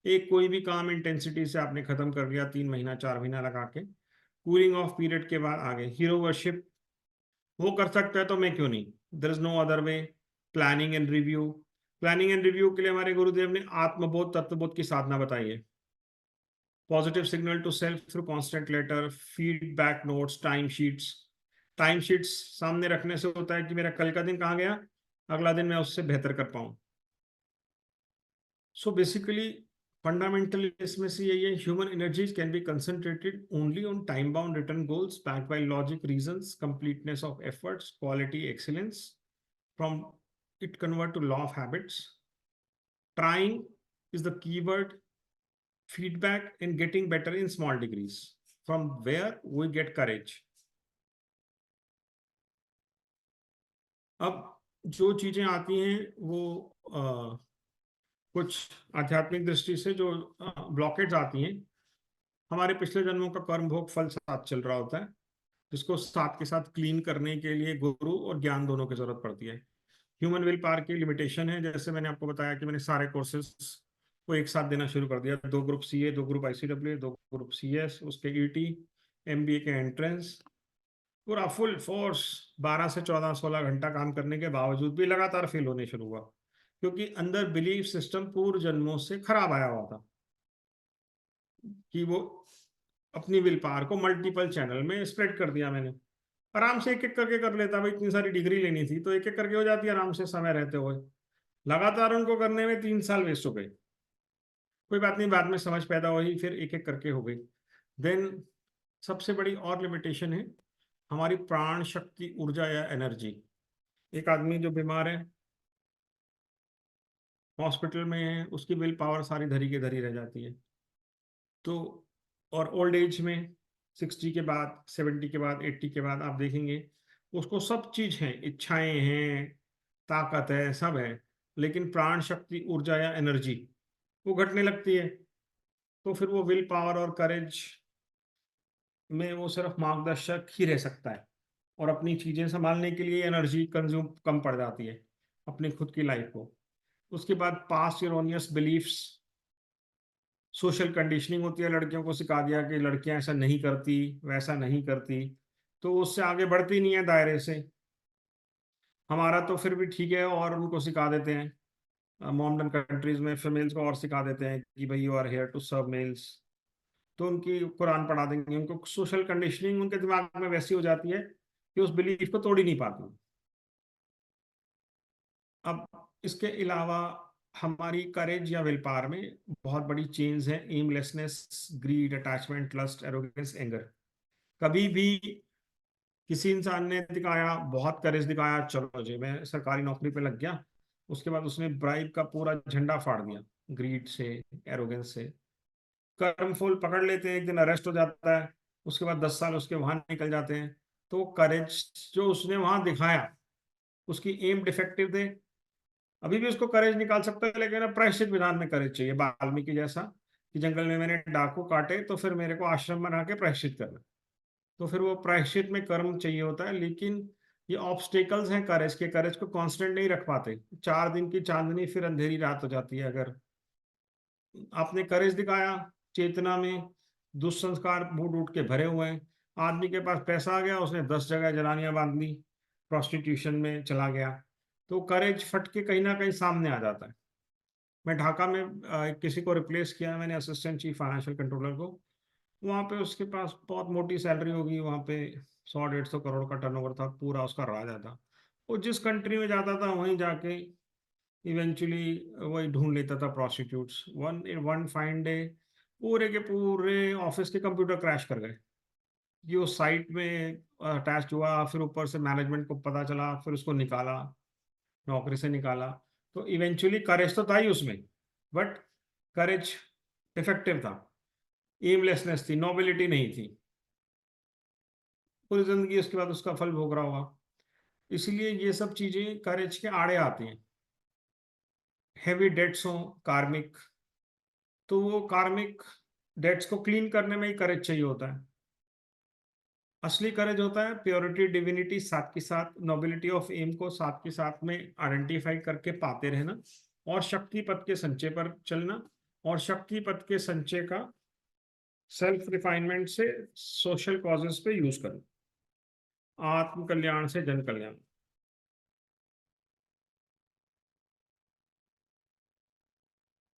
B: एक कोई भी काम इंटेंसिटी से आपने खत्म कर दिया 3 महीना 4 महीना लगा के, कूलिंग ऑफ पीरियड के बाद आगे हीरो वर्शिप। वो कर सकता है तो मैं क्यों नहीं। There is no other way. Planning and review. Planning and review के लिए हमारे गुरुदेव ने आत्मबोध तत्वबोध की साधना बताई है। Positive signal to self through constant letter, feedback notes, time sheets. Time sheets सामने रखने से होता है कि मेरा कल का दिन कहाँ गया, अगला दिन मैं उससे बेहतर कर पाऊं। सो बेसिकली फंडामेंटल इसमें से यही है, human energies can be concentrated only on time bound return goals backed by logic, reasons, completeness of efforts, quality, excellence. From it convert to law of habits. Trying is the keyword. Feedback and getting better in small degrees, from where we get courage. अब जो चीजें आती हैं वो कुछ आध्यात्मिक दृष्टि से जो ब्लॉकेज आती हैं, हमारे पिछले जन्मों का कर्म भोग फल साथ चल रहा होता है, जिसको साथ के साथ क्लीन करने के लिए गुरु और ज्ञान दोनों की जरूरत पड़ती है। ह्यूमन विल पावर की लिमिटेशन है। जैसे मैंने आपको बताया कि मैंने सारे कोर्सेज को एक साथ देना शुरू कर दिया। 2 group CA, 2 group ICAA, 2 group CS, उसके ET, MBA के एंट्रेंस, पूरा फुल फोर्स 12 से 14 16 घंटा काम करने के बावजूद भी लगातार फेल होने शुरू हुआ, क्योंकि अंदर बिलीफ सिस्टम पूर्व जन्मों से खराब आया हुआ था कि वो अपनी विल पावर को मल्टीपल चैनल में स्प्रेड कर दिया मैंने। आराम से एक एक करके कर लेता भाई, इतनी सारी डिग्री लेनी थी तो एक एक करके हो जाती है आराम से समय रहते हुए। लगातार उनको करने में 3 साल वेस्ट हो गए। कोई बात नहीं, बाद में समझ पैदा हुई, फिर एक एक करके हो गई। देन सबसे बड़ी और लिमिटेशन है हमारी प्राण शक्ति, ऊर्जा या एनर्जी। एक आदमी जो बीमार है, हॉस्पिटल में है, उसकी विल पावर सारी धरी के धरी रह जाती है। तो और ओल्ड एज में 60 के बाद, 70 के बाद, 80 के बाद आप देखेंगे उसको सब चीज है, इच्छाएं हैं, ताकत है, सब है, लेकिन प्राण शक्ति, ऊर्जा या एनर्जी वो घटने लगती है। तो फिर वो विल पावर और करेज में वो सिर्फ मार्गदर्शक ही रह सकता है, और अपनी चीजें संभालने के लिए एनर्जी कंज्यूम कम पड़ जाती है अपनी खुद की लाइफ को। उसके बाद past erroneous beliefs, social conditioning होती है। लड़कियों को सिखा दिया कि लड़कियां ऐसा नहीं करती, वैसा नहीं करती, तो उससे आगे बढ़ती नहीं है दायरे से। हमारा तो फिर भी ठीक है, और उनको सिखा देते हैं मॉडर्न कंट्रीज में फीमेल्स को, और सिखा देते हैं कि भाई you are here to serve males. तो उनकी कुरान पढ़ा देंगे, उनको सोशल कंडीशनिंग उनके दिमाग में वैसी हो जाती है कि उस बिलीफ को तोड़ ही नहीं पाती। अब इसके अलावा हमारी करेज या विल पावर में बहुत बड़ी चेंज है। Aimlessness, greed, attachment, lust, arrogance, anger. कभी भी किसी इंसान ने दिखाया, बहुत करेज दिखाया, चलो जी मैं सरकारी नौकरी पे लग गया, उसके बाद उसने ब्राइब का पूरा झंडा फाड़ दिया ग्रीड से, एरोगेंस से। कर्मफुल पकड़ लेते हैं, एक दिन अरेस्ट हो जाता है, उसके बाद 10 साल उसके वहां निकल जाते हैं। तो करेज जो उसने वहां दिखाया, उसकी एम डिफेक्टिव थे, अभी भी उसको करेज निकाल सकता है, लेकिन अब प्रायश्चित विधान में करेज चाहिए, वाल्मीकि जैसा कि जंगल में मैंने डाकू काटे तो फिर मेरे को आश्रम बना के प्रायश्चित करना, तो फिर वो प्रायश्चित में कर्म चाहिए होता है। लेकिन ये ऑब्स्टेकल्स हैं करेज के, करेज को कांस्टेंट नहीं रख पाते। 4 दिन की चांदनी फिर अंधेरी रात हो जाती है। अगर आपने करेज दिखाया, चेतना में दुष्संस्कार मूड उठ के भरे हुए हैं, आदमी के पास पैसा आ गया, उसने 10 जगह जनानियां बांध ली, प्रोस्टिट्यूशन में चला गया, तो करेज फट के कहीं ना कहीं सामने आ जाता है। मैं ढाका में किसी को रिप्लेस किया मैंने, असिस्टेंट चीफ फाइनेंशियल कंट्रोलर को। वहाँ पे उसके पास बहुत मोटी सैलरी होगी, वहाँ पे 100-150 करोड़ का टर्नओवर था, पूरा उसका राजा था। वो जिस कंट्री में जाता था वहीं जाके इवेंचुअली वही ढूंढ लेता था prostitutes. One one fine day पूरे के पूरे ऑफिस के कंप्यूटर क्रैश कर गए कि वो साइट में अटैच हुआ। फिर ऊपर से मैनेजमेंट को पता चला, फिर उसको निकाला, नौकरी से निकाला। तो इवेंचुअली करेज तो था ही उसमें, बट करेज इफेक्टिव था, एमलेसनेस थी, नोबिलिटी नहीं थी। पूरी जिंदगी उसके बाद उसका फल भोग रहा होगा। इसलिए ये सब चीजें करेज के आड़े आती हैं। हैवी डेट्स हो कार्मिक, तो वो कार्मिक डेट्स को क्लीन करने में ही करेज चाहिए होता है। असली करेज होता है प्योरिटी डिविनिटी साथ के साथ, नोबिलिटी ऑफ एम को साथ के साथ में आइडेंटिफाई करके पाते रहना, और शक्ति पथ के संचय पर चलना, और शक्ति पथ के संचय का सेल्फ रिफाइनमेंट से सोशल कॉजेस पे यूज करना, आत्म कल्याण से जन कल्याण।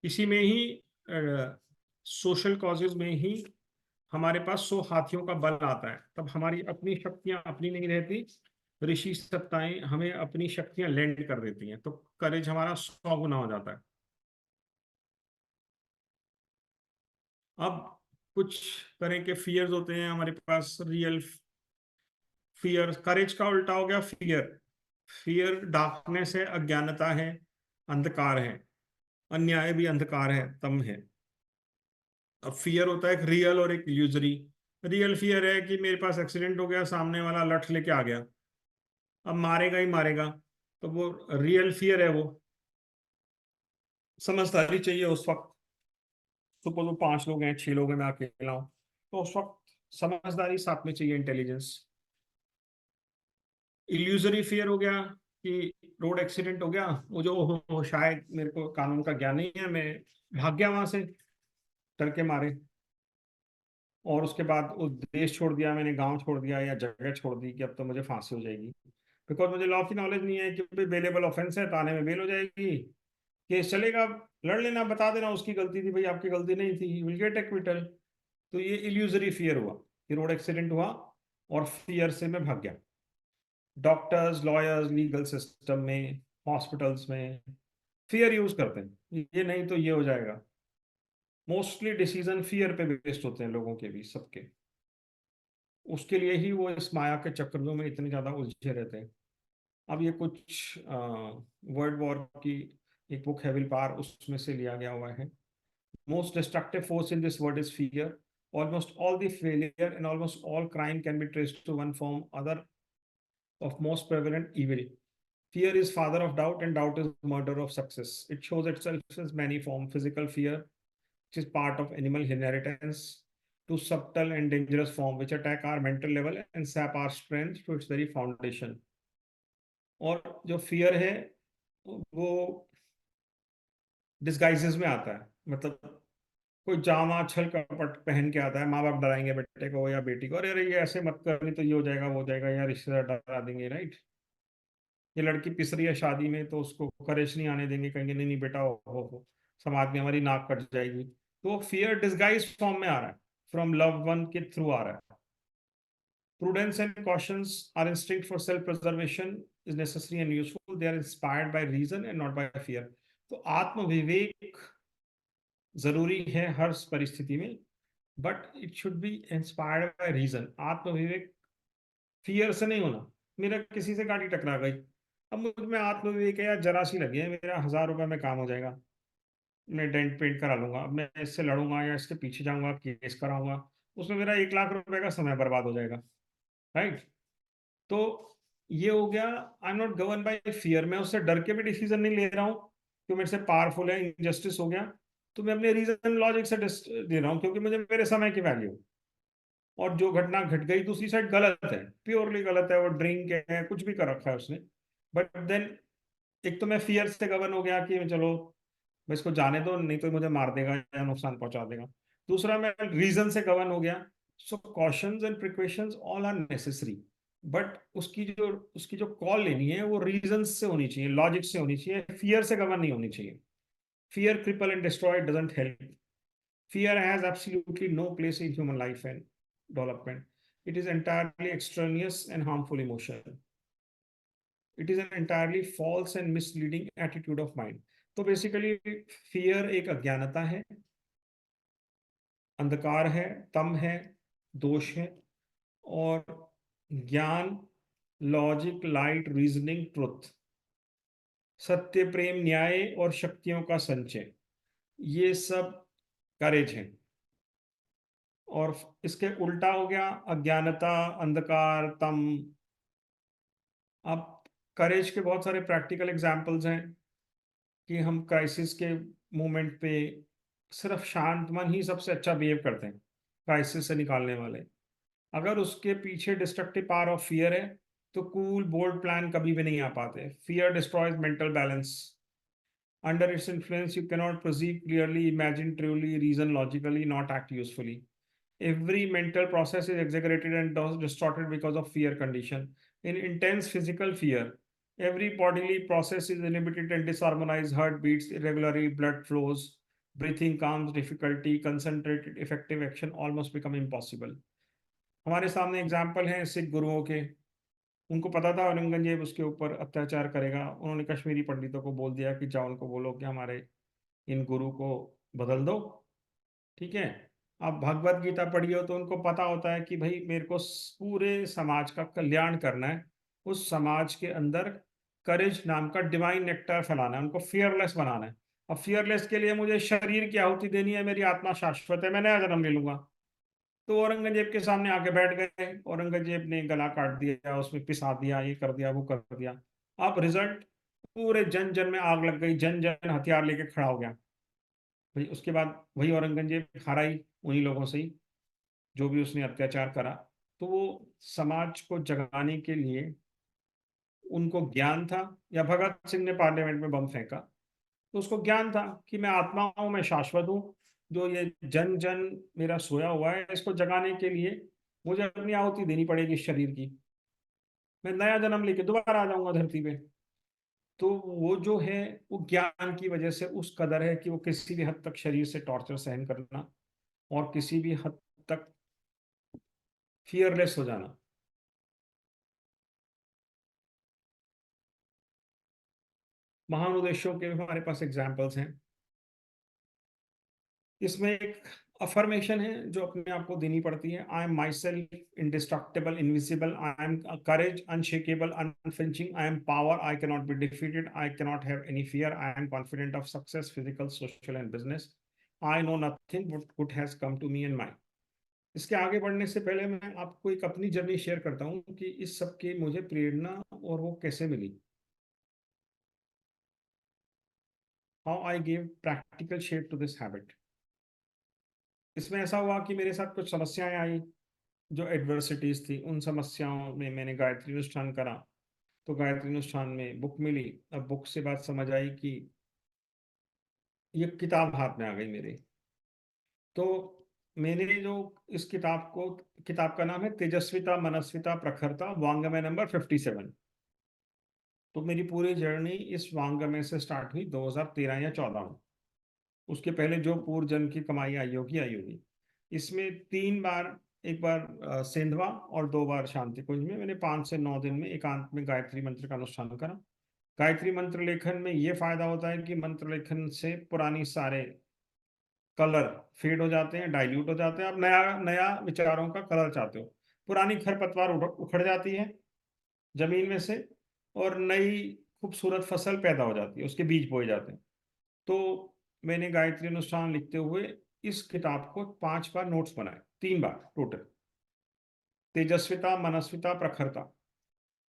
B: इसी में ही सोशल कॉजेज में ही हमारे पास 100 हाथियों का बल आता है। तब हमारी अपनी शक्तियां अपनी नहीं रहती, ऋषि सत्ताएं हमें अपनी शक्तियां लैंड कर देती हैं, तो करेज हमारा 100 गुना हो जाता है। अब कुछ तरह के फियर्स होते हैं हमारे पास। रियल फियर, करेज का उल्टा हो गया फियर। फियर डार्कनेस है, अज्ञानता है, अंधकार है, अन्याय भी अंधकार है, तम है। अब फियर होता है एक रियल और एक इल्यूजरी। रियल फियर है कि मेरे पास एक्सीडेंट हो गया, सामने वाला लठ लेके आ गया, अब मारेगा ही मारेगा, तो वो रियल फियर है। वो समझदारी चाहिए उस वक्त। सपोज वो 5 लोग हैं, 6 लोग हैं, मैं अकेला हूं, तो उस वक्त समझदारी साथ में चाहिए, इंटेलिजेंस। इल्यूजरी फियर हो गया कि रोड एक्सीडेंट हो गया, वो जो शायद मेरे को कानून का ज्ञान नहीं है, मैं भाग गया वहां से डर के मारे, और उसके बाद उस देश छोड़ दिया मैंने, गांव छोड़ दिया या जगह छोड़ दी कि अब तो मुझे फांसी हो जाएगी, बिकॉज मुझे लॉ की नॉलेज नहीं है कि भाई बेलेबल ऑफेंस है, थाने में बेल हो जाएगी, केस चलेगा, लड़ लेना, बता देना उसकी गलती थी, भाई आपकी गलती नहीं थी, विल गेट एक्विटल। तो ये इल्यूजरी फियर हुआ कि रोड एक्सीडेंट हुआ और फियर से मैं भाग गया। डॉक्टर्स, लॉयर्स, लीगल सिस्टम में, हॉस्पिटल्स में फियर यूज करते हैं, ये नहीं तो ये हो जाएगा। मोस्टली डिसीजन फियर पे बेस्ड होते हैं लोगों के भी, सबके। उसके लिए ही वो इस माया के चक्रव्यूह में इतने ज्यादा उलझे रहते हैं। अब ये कुछ वर्ल्ड वॉर की एक बुक है, विल पावर, उसमें से लिया गया हुआ है। Most destructive force in this world is fear. Almost all the failure and almost all crime can be traced to one form other of most prevalent evil. Fear is father of doubt, and doubt is mother of success. It shows itself as many forms: physical fear, which is part of animal inheritance, to subtle and dangerous form, which attack our mental level and sap our strength to its very foundation. और जो fear है वो disguises में आता है, मतलब कोई जामा छल कपट पहन के आता है। माँ बाप डराएंगे बेटे को या बेटी को, अरे अरे ये ऐसे मत कर, नहीं तो ये हो जाएगा वो हो जाएगा, या रिश्तेदार डरा देंगे, राइट। ये लड़की पिस रही है शादी में, तो उसको करेज नहीं आने देंगे, कहेंगे नहीं नहीं बेटा, हो समाज में हमारी नाक कट जाएगी। तो फियर डिस्गाइज फॉर्म में आ रहा है, फ्रॉम लव वन के थ्रू आ रहा है। Prudence and cautions are instinct for self-preservation is necessary and useful. They are inspired by reason and not by fear. तो आत्म विवेक जरूरी है हर परिस्थिति में, but it should be inspired by reason. आत्म विवेक फियर से नहीं होना। मेरा किसी से गाड़ी टकरा गई, अब मुझ में आत्म विवेक है यार, जरा सी लगी है, मेरा 1000 रुपए में काम हो जाएगा, मैं डेंट पेंट करा लूंगा, अब मैं इससे लड़ूंगा या इसके पीछे जाऊंगा, केस कराऊंगा, उसमें मेरा 1 लाख रुपए का समय बर्बाद हो जाएगा, राइट। तो ये हो गया, I am not govern by fear, मैं उससे डर के भी डिसीजन नहीं ले रहा हूँ कि मेरे से पावरफुल है, इनजस्टिस हो गया तो मैं अपने रीजन लॉजिक से दे रहा हूँ, क्योंकि मुझे मेरे समय की वैल्यू, और जो घटना घट गई दूसरी साइड गलत है, प्योरली गलत है, वो ड्रिंक है, कुछ भी कर रखा है उसने, बट देन एक तो मैं फियर से गवर्न हो गया कि चलो मैं इसको जाने दो, नहीं तो मुझे मार देगा या नुकसान पहुंचा देगा। दूसरा मैं रीजन से गवर्न हो गया। So cautions and precautions all are necessary, but उसकी जो कॉल लेनी है वो रीजन से होनी चाहिए, लॉजिक से होनी चाहिए, फियर से गवर्न नहीं होनी चाहिए। Fear cripple and destroy, doesn't help. Fear has absolutely no place in human life and development. It is entirely extraneous and harmful emotion. It is an entirely false and misleading attitude of mind. तो basically fear एक अज्ञानता है, अंधकार है, तम है, दोष है, और ज्ञान, लॉजिक, लाइट, रीजनिंग, ट्रुथ, सत्य, प्रेम, न्याय और शक्तियों का संचय, ये सब करेज है। और इसके उल्टा हो गया अज्ञानता, अंधकार, तम। अब करेज के बहुत सारे प्रैक्टिकल एग्जांपल्स हैं कि हम क्राइसिस के मोमेंट पे सिर्फ शांत मन ही सबसे अच्छा बिहेव करते हैं, क्राइसिस से निकालने वाले। अगर उसके पीछे डिस्ट्रक्टिव पावर ऑफ फियर है तो कूल बोल्ड प्लान कभी भी नहीं आ पाते। Fear destroys mental balance. Under its influence you cannot perceive clearly, imagine truly, reason logically, not act usefully. Every mental process is exaggerated and distorted because of fear condition. In intense physical fear, every bodily process is inhibited and disharmonized. Heart beats irregularly, blood flows, breathing calms, difficulty, concentrated, effective action almost become impossible. हमारे सामने example हैं सिख गुरुओं के। उनको पता था औरंगजेब उसके ऊपर अत्याचार करेगा, उन्होंने कश्मीरी पंडितों को बोल दिया कि जाओ उनको बोलो कि हमारे इन गुरु को बदल दो। ठीक है। अब भगवत गीता पढ़ी हो तो उनको पता होता है कि भाई मेरे को पूरे समाज का कल्याण करना है, उस समाज के अंदर करेज नाम का डिवाइन नेक्टर फैलाना है, उनको फियरलेस बनाना है। अब फियरलेस के लिए मुझे शरीर की आहुति देनी है, मेरी आत्मा शाश्वत है, मैं नया जन्म ले लूंगा। तो औरंगजेब के सामने आके बैठ गए, औरंगजेब ने गला काट दिया, उसमें पिसा दिया, ये कर दिया, वो कर दिया। अब रिजल्ट, पूरे जन जन में आग लग गई, जन जन हथियार लेके खड़ा हो गया। भाई उसके बाद वही औरंगजेब हारा ही उन्हीं लोगों से ही, जो भी उसने अत्याचार करा। तो वो समाज को जगाने के लिए उनको ज्ञान था, या भगत सिंह ने पार्लियामेंट में बम फेंका तो उसको ज्ञान था कि मैं आत्मा हूं, मैं शाश्वत हूँ, जो ये जन जन मेरा सोया हुआ है इसको जगाने के लिए मुझे अपनी आहुति देनी पड़ेगी इस शरीर की, मैं नया जन्म लेके दोबारा आ जाऊंगा धरती पे। तो वो जो है वो ज्ञान की वजह से उस कदर है कि वो किसी भी हद तक शरीर से टॉर्चर सहन करना और किसी भी हद तक फियरलेस हो जाना। महान उद्देश्यों के हमारे पास एग्जाम्पल्स हैं। इसमें एक अफर्मेशन है जो अपने आप को देनी पड़ती है। I am myself indestructible, invisible, I am courage, unshakable, unflinching, I am power, I can not be defeated, I can not have any fear, I am confident of success, physical, social and business, I know nothing but good has come to me and my. इसके आगे बढ़ने से पहले मैं आपको एक अपनी journey share करता हूँ कि इस सब की मुझे प्रेरणा और वो कैसे मिली। How I give practical shape to this habit. इसमें ऐसा हुआ कि मेरे साथ कुछ समस्याएं आई, जो एडवर्सिटीज थी, उन समस्याओं में मैंने गायत्री अनुष्ठान करा। तो गायत्री अनुष्ठान में बुक मिली। अब बुक से बात समझ आई कि ये किताब हाथ में आ गई मेरे। तो मैंने जो इस किताब का नाम है तेजस्विता, मनस्विता, प्रखरता, वांग्मय नंबर 57। तो मेरी पूरी जर्नी इस वांग्मय से स्टार्ट हुई 2013 या 14 में। उसके पहले जो पूर्व जन्म की कमाई आई होगी आई होगी। इसमें 3 बार, एक बार सेंधवा और 2 बार शांति कुंज में, मैंने 5 से 9 दिन में एकांत में गायत्री मंत्र का अनुष्ठान करा। गायत्री मंत्र लेखन में ये फायदा होता है कि मंत्र लेखन से पुरानी सारे कलर फेड हो जाते हैं, डाइल्यूट हो जाते हैं। आप नया नया विचारों का कलर चाहते हो, पुरानी खरपतवार उखड़ जाती है जमीन में से, और नई खूबसूरत फसल पैदा हो जाती है, उसके बीज बोए जाते हैं। तो मैंने गायत्री अनुष्ठान लिखते हुए इस किताब को 5 बार नोट्स बनाए, 3 बार टोटल। तेजस्विता, मनस्विता, प्रखरता।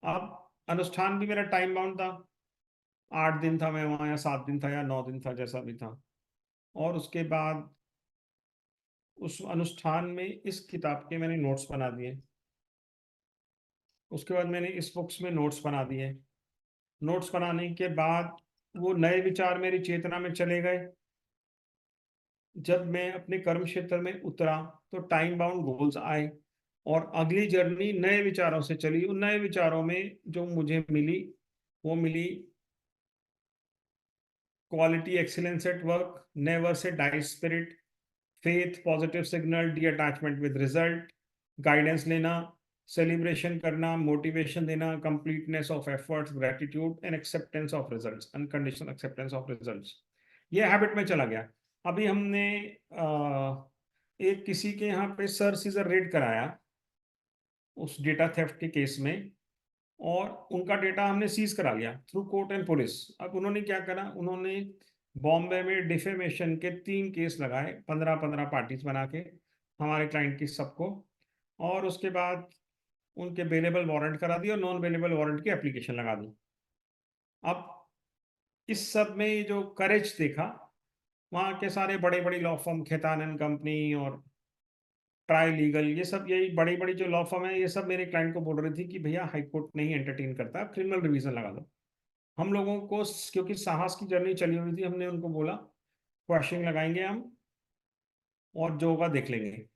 B: अब अनुष्ठान भी मेरा टाइम बाउंड था, 8 दिन था मैं वहाँ, या 7 दिन था, या 9 दिन था, जैसा भी था। और उसके बाद उस अनुष्ठान में इस किताब के मैंने नोट्स बना दिए। उसके बाद मैंने इस बुक्स में नोट्स बना दिए। नोट्स बनाने के बाद वो नए विचार मेरी चेतना में चले गए। जब मैं अपने कर्म क्षेत्र में उतरा तो टाइम बाउंड गोल्स आए, और अगली जर्नी नए विचारों से चली। उन नए विचारों में जो मुझे मिली, वो मिली quality excellence at work, never say die spirit, faith, positive signal, detachment with result, guidance लेना, सेलिब्रेशन करना, मोटिवेशन देना, completeness of efforts, gratitude and acceptance of results, unconditional acceptance of results. ये हैबिट में चला गया। अभी हमने एक किसी के यहाँ पे सर सीजर रेड कराया उस डेटा थेफ्ट के केस में, और उनका डेटा हमने सीज करा लिया थ्रू कोर्ट एंड पुलिस। अब उन्होंने क्या करा, उन्होंने बॉम्बे में डिफेमेशन के 3 केस लगाए, 15-15 पार्टीज बना के हमारे क्लाइंट की सबको, और उसके बाद उनके बेलेबल वारंट करा दिया और नॉन बेलेबल वारंट की एप्लीकेशन लगा दी। अब इस सब में ये जो करेज देखा, वहाँ के सारे बड़े बड़े law firm, Khaitan and company और ट्राई लीगल, ये सब यही बड़ी बड़ी जो लॉ फर्म है, ये सब मेरे क्लाइंट को बोल रही थी कि भैया हाई कोर्ट नहीं एंटरटेन करता, क्रिमिनल रिवीजन लगा दो। हम लोगों को क्योंकि साहस की जर्नी चली हुई थी, हमने उनको बोला क्वेश्चन लगाएंगे हम, और जो होगा देख लेंगे,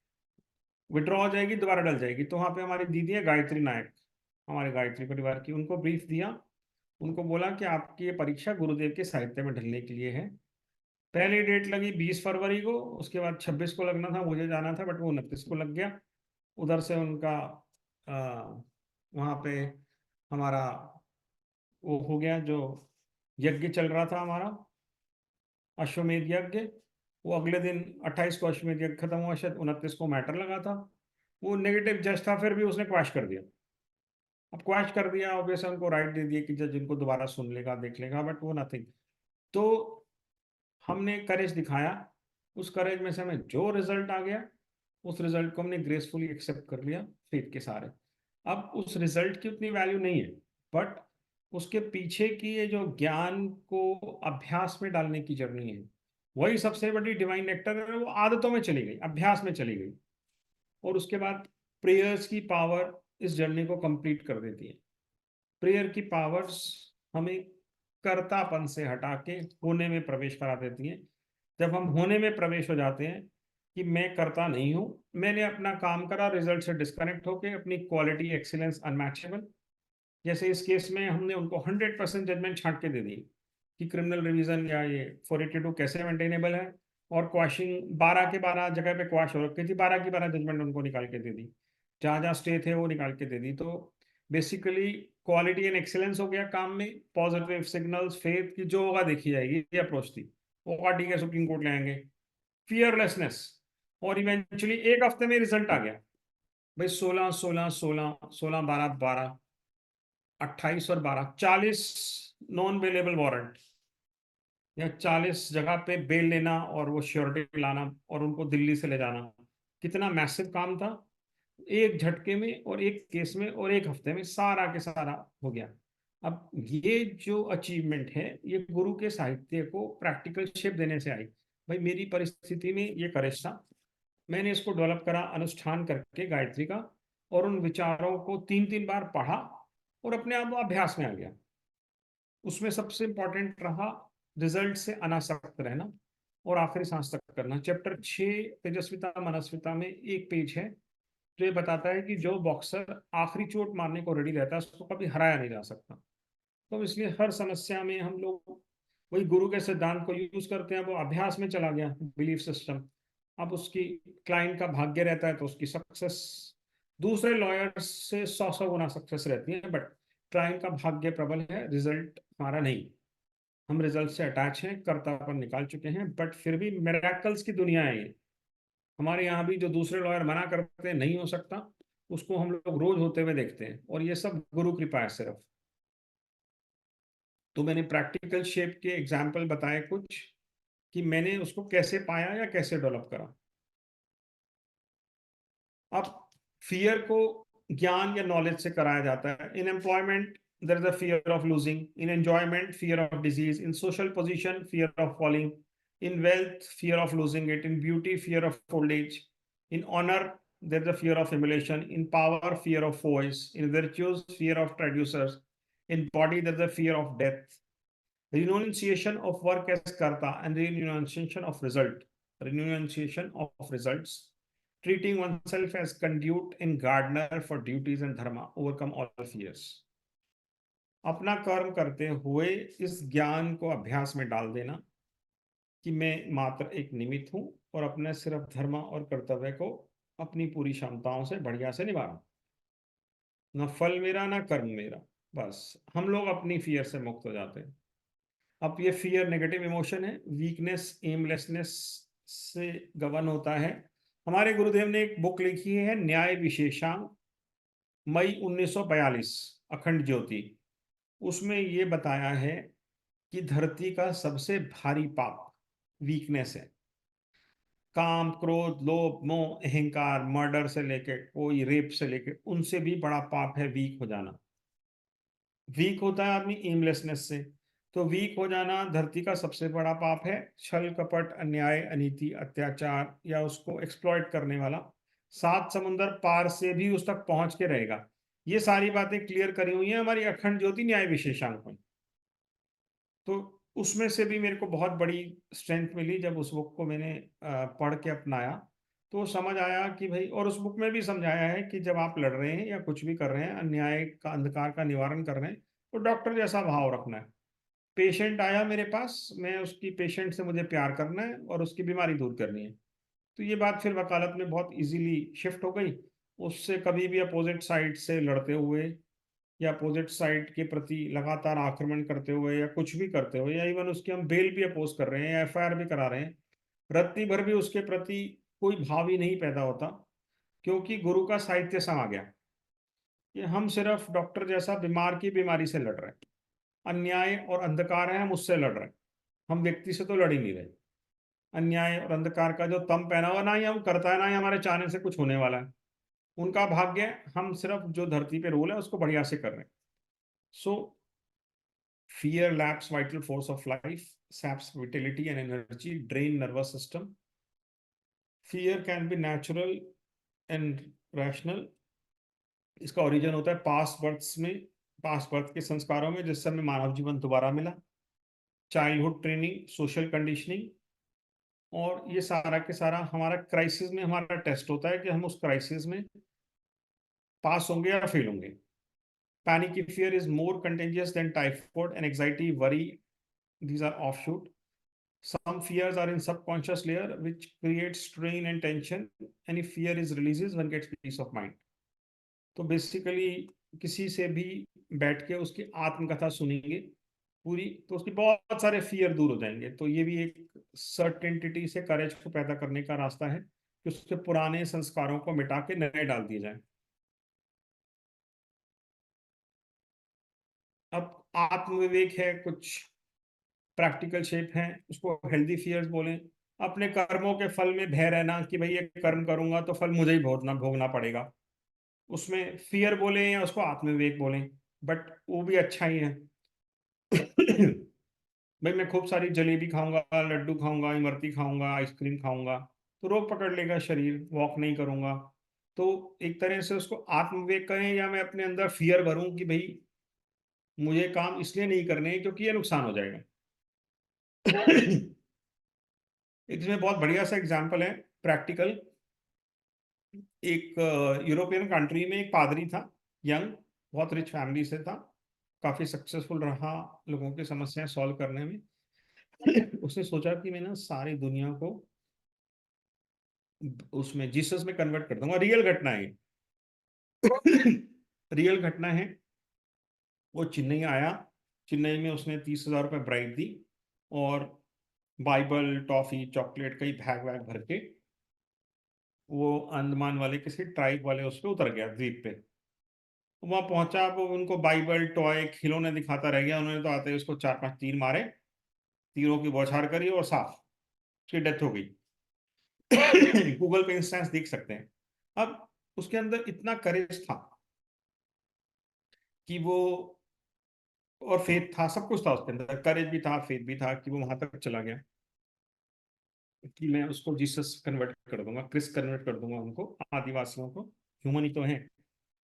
B: विड्रॉ हो जाएगी दोबारा डल जाएगी। तो वहाँ पे हमारी दीदी है गायत्री नायक, हमारे गायत्री परिवार की, उनको ब्रीफ दिया। उनको बोला कि आपकी ये परीक्षा गुरुदेव के साहित्य में ढलने के लिए है। पहली डेट लगी 20 फरवरी को, उसके बाद 26 को लगना था, मुझे जाना था, बट वो 29 को लग गया। उधर से उनका वहाँ पे हमारा वो हो गया, जो यज्ञ चल रहा था हमारा अश्वमेध यज्ञ, वो अगले दिन 28 को अश्वमेध यज्ञ खत्म हुआ, शायद 29 को मैटर लगा था। वो नेगेटिव जज था, फिर भी उसने क्वैश कर दिया। अब क्वैश कर दिया, ऑब्वियसली उनको राइट दे दिया कि जज इनको दोबारा सुन लेगा, देख लेगा, बट वो नथिंग। तो हमने करेज दिखाया, उस करेज में से हमें जो रिजल्ट आ गया, उस रिजल्ट को हमने ग्रेसफुली एक्सेप्ट कर लिया फेथ के सारे। अब उस रिजल्ट की उतनी वैल्यू नहीं है, बट उसके पीछे की ये जो ज्ञान को अभ्यास में डालने की जर्नी है, वही सबसे बड़ी डिवाइन नेक्टर है। वो आदतों में चली गई, अभ्यास में चली गई, और उसके बाद प्रेयर्स की पावर इस जर्नी को कंप्लीट कर देती है। प्रेयर की पावर्स हमें कर्तापन से हटा के होने में प्रवेश करा देती हैं। जब हम होने में प्रवेश हो जाते हैं कि मैं करता नहीं हूं, मैंने अपना काम करा, रिजल्ट से डिस्कनेक्ट होके अपनी क्वालिटी एक्सीलेंस अनमैचेबल। जैसे इस केस में हमने उनको 100% जजमेंट छांट के दे दी कि क्रिमिनल रिवीजन या ये 482 कैसे मेंटेनेबल है, और क्वाशिंग 12 के 12 जगह पे क्वाश हो रखी थी, 12 की 12 जजमेंट उनको निकाल के दे दी, जहाँ जहाँ स्टे थे वो निकाल के दे दी। तो बेसिकली क्वालिटी एंड एक्सीलेंस हो गया काम में, पॉजिटिव सिग्नल्स, फेथ की जो होगा देखी जाएगी, ये अप्रोच थी। वो होगा ठीक है, सुप्रीम कोर्ट ले आएंगे, फियरलेसनेस। और इवेंचुअली एक हफ्ते में रिजल्ट आ गया भाई, 16 16 16 16 12 12 28 और 12 40 नॉन बेलेबल वारंट, या 40 जगह पे बेल लेना और वो श्योरिटी लाना और उनको दिल्ली से ले जाना। कितना मैसिव काम था, एक झटके में और एक केस में और एक हफ्ते में सारा के सारा हो गया। अब ये जो अचीवमेंट है, ये गुरु के साहित्य को प्रैक्टिकल शेप देने से आई। भाई मेरी परिस्थिति में ये करेज था, मैंने इसको डेवलप करा अनुष्ठान करके गायत्री का, और उन विचारों को 3-3 बार पढ़ा और अपने आप अभ्यास में आ गया। उसमें सबसे इंपॉर्टेंट रहा रिजल्ट से अनासक्त रहना और आखिरी सांस तक करना। चैप्टर 6 तेजस्विता मनस्विता में एक पेज है जो ये बताता है कि जो बॉक्सर आखिरी चोट मारने को रेडी रहता है, उसको कभी हराया नहीं जा सकता। तो इसलिए हर समस्या में हम लोग वही गुरु के सिद्धांत को यूज करते हैं। वो अभ्यास में चला गया बिलीफ सिस्टम। अब उसकी क्लाइंट का भाग्य रहता है तो उसकी सक्सेस दूसरे लॉयर्स से 100 गुना सक्सेस रहती है, बट क्लाइंट का भाग्य प्रबल है, रिजल्ट हमारा नहीं। हम रिजल्ट से अटैच हैं, कर्तापन निकाल चुके हैं, बट फिर भी मिरेकल्स की दुनिया है ये। हमारे यहाँ भी जो दूसरे लॉयर मना करते हैं नहीं हो सकता, उसको हम लोग रोज होते हुए देखते हैं, और ये सब गुरु कृपा है सिर्फ। तो मैंने प्रैक्टिकल शेप के एग्जाम्पल बताए कुछ कि मैंने उसको कैसे पाया या कैसे डेवलप करा। अब फियर को ज्ञान या नॉलेज से कराया जाता है। In employment there is a fear of losing. In enjoyment, fear of disease. In social position, fear of falling. In wealth, fear of losing it. In beauty, fear of old age. In honor, there is a fear of emulation. In power, fear of foes. In virtues, fear of traducers. In body, there is a fear of death. Renunciation of work as karta and renunciation of result. Renunciation of results. Treating oneself as conduit and gardener for duties and dharma. Overcome all fears. अपना कर्म करते हुए इस ज्ञान को अभ्यास में डाल देना कि मैं मात्र एक निमित्त हूं और अपने सिर्फ धर्म और कर्तव्य को अपनी पूरी क्षमताओं से बढ़िया से निभा रहा हूं। न फल मेरा ना कर्म मेरा, बस हम लोग अपनी फियर से मुक्त हो जाते हैं। अब ये फियर नेगेटिव इमोशन है, वीकनेस एमलेसनेस से गवर्न होता है। हमारे गुरुदेव ने एक बुक लिखी है न्याय विशेषांक, मई 1942, अखंड ज्योति। उसमें ये बताया है कि धरती का सबसे भारी पाप वीकनेस है। काम, क्रोध, लोभ, मोह, अहंकार, मर्डर से लेके कोई रेप से लेके उनसे भी बड़ा पाप है वीक हो जाना। वीक होता है आदमी एमलेसनेस से, तो वीक हो जाना धरती का सबसे बड़ा पाप है। छल कपट, अन्याय, अनीति, अत्याचार या उसको एक्सप्लॉइट करने वाला 7 समुंदर पार से भी उस तक पहुंच के रहेगा। ये सारी बातें क्लियर करी हुई हैं हमारी अखंड ज्योति न्याय विशेषांक में। तो उसमें से भी मेरे को बहुत बड़ी स्ट्रेंथ मिली जब उस बुक को मैंने पढ़ के अपनाया, तो समझ आया कि भाई, और उस बुक में भी समझाया है कि जब आप लड़ रहे हैं या कुछ भी कर रहे हैं, अन्याय का, अंधकार का निवारण कर रहे हैं, तो डॉक्टर जैसा भाव रखना है। पेशेंट आया मेरे पास, मैं उसकी पेशेंट से मुझे प्यार करना है और उसकी बीमारी दूर करनी है। तो ये बात फिर वकालत में बहुत इजीली शिफ्ट हो गई। उससे कभी भी अपोजिट साइड से लड़ते हुए या अपोजिट साइड के प्रति लगातार आक्रमण करते हुए या कुछ भी करते हुए, या इवन उसकी हम बेल भी अपोज कर रहे हैं या एफआईआर भी करा रहे हैं, रत्ती भर भी उसके प्रति कोई भाव ही नहीं पैदा होता, क्योंकि गुरु का साहित्य समा गया कि हम सिर्फ डॉक्टर जैसा बीमार की बीमारी से लड़ रहे हैं। अन्याय और अंधकार है, हम उससे लड़ रहे हैं, हम व्यक्ति से तो लड़ ही नहीं रहे। अन्याय और अंधकार का जो तम पहना हुआ, ना ही हम करता है ना ही हमारे चाहने से कुछ होने वाला है, उनका भाग्य है। हम सिर्फ जो धरती पे रोल है उसको बढ़िया से कर रहे हैं। सो fear laps vital force of life, saps vitality and energy, drain nervous system. Fear can be natural and rational. इसका ओरिजिन होता है पास्ट बर्थ्स में, पास्ट बर्थ के संस्कारों में, जिस समय मानव जीवन दोबारा मिला, चाइल्डहुड ट्रेनिंग, सोशल कंडीशनिंग, और ये सारा के सारा हमारा क्राइसिस में हमारा टेस्ट होता है कि हम उस क्राइसिस में पास होंगे या फेल होंगे। Panic fear is more contagious than typhoid and anxiety, worry, these are offshoot. Some fears are in subconscious layer which create strain and tension. Any fear is releases one gets peace of mind. तो basically किसी से भी बैठ के उसकी आत्मकथा सुनेंगे पूरी, तो उसकी बहुत सारे फियर दूर हो जाएंगे। तो ये भी एक सर्टेनिटी से करेज को पैदा करने का रास्ता है कि उसके पुराने संस्कारों को मिटा के नए डाल दिए जाए। अब आत्मविवेक है, कुछ प्रैक्टिकल शेप है, उसको हेल्दी फियर्स बोलें। अपने कर्मों के फल में भय रहना कि भाई ये कर्म करूंगा तो फल मुझे ही भोगना पड़ेगा, उसमें फियर बोलें या उसको आत्मविवेक बोलें, बट वो भी अच्छा ही है। भाई मैं खूब सारी जलेबी खाऊंगा, लड्डू खाऊंगा, इमरती खाऊंगा, आइसक्रीम खाऊंगा, तो रोग पकड़ लेगा शरीर, वॉक नहीं करूंगा। तो एक तरह से उसको आत्मविवेक कहें, या मैं अपने अंदर फियर भरूं कि भाई मुझे काम इसलिए नहीं करने क्योंकि ये नुकसान हो जाएगा। इसमें बहुत बढ़िया सा एग्जाम्पल है प्रैक्टिकल। एक यूरोपियन कंट्री में एक पादरी था, यंग, बहुत रिच फैमिली से था, काफी सक्सेसफुल रहा लोगों की समस्याएं सॉल्व करने में। उसने सोचा कि मैं ना सारी दुनिया को उसमें जीसस में कन्वर्ट कर दूंगा। रियल घटना है, रियल घटना है। वो चेन्नई आया, चेन्नई में उसने 30,000 रुपये ब्राइब दी और बाइबल, टॉफी, चॉकलेट, कई बैग वैग भर के वो अंडमान वाले किसी ट्राइब वाले उस पर उतर गया, द्वीप पे। वहां पहुंचा, वो उनको बाइबल, टॉय, खिलौने दिखाता रह गया। उन्होंने तो आते ही उसको 4-5 तीर मारे, तीरों की बौछार करी और साफ, उसकी डेथ हो गई। गूगल पे इंस्टेंस देख सकते हैं। अब उसके अंदर इतना करेज था कि वो और फेथ था, सब कुछ था उसके अंदर, करेज भी था, फेथ भी था कि वो वहां तक चला गया कि मैं उसको जीसस कन्वर्ट कर दूंगा, क्रिस कन्वर्ट कर दूंगा उनको, आदिवासियों को, ह्यूमन ही तो है।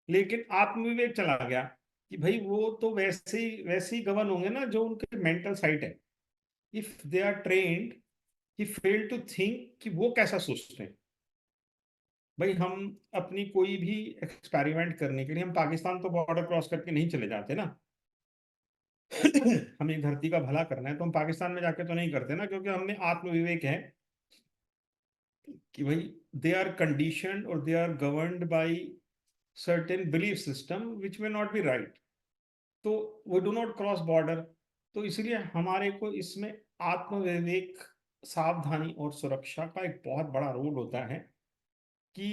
B: लेकिन आत्मविवेक चला गया कि भाई वो तो वैसे ही गवर्न होंगे ना जो उनके मेंटल साइट है। If they are trained, he fail to think कि वो कैसा सोचते हैं। भाई हम अपनी कोई भी एक्सपेरिमेंट करने के लिए हम पाकिस्तान तो बॉर्डर क्रॉस करके नहीं चले जाते ना। हमें धरती का भला करना है तो हम पाकिस्तान में जाके तो नहीं करते ना, क्योंकि हमें आत्मविवेक है कि भाई दे आर कंडीशनड और they are governed by certain belief system which may not be right, तो वो डू नॉट क्रॉस बॉर्डर। तो इसलिए हमारे को इसमें आत्मविवेक, सावधानी और सुरक्षा का एक बहुत बड़ा रोल होता है कि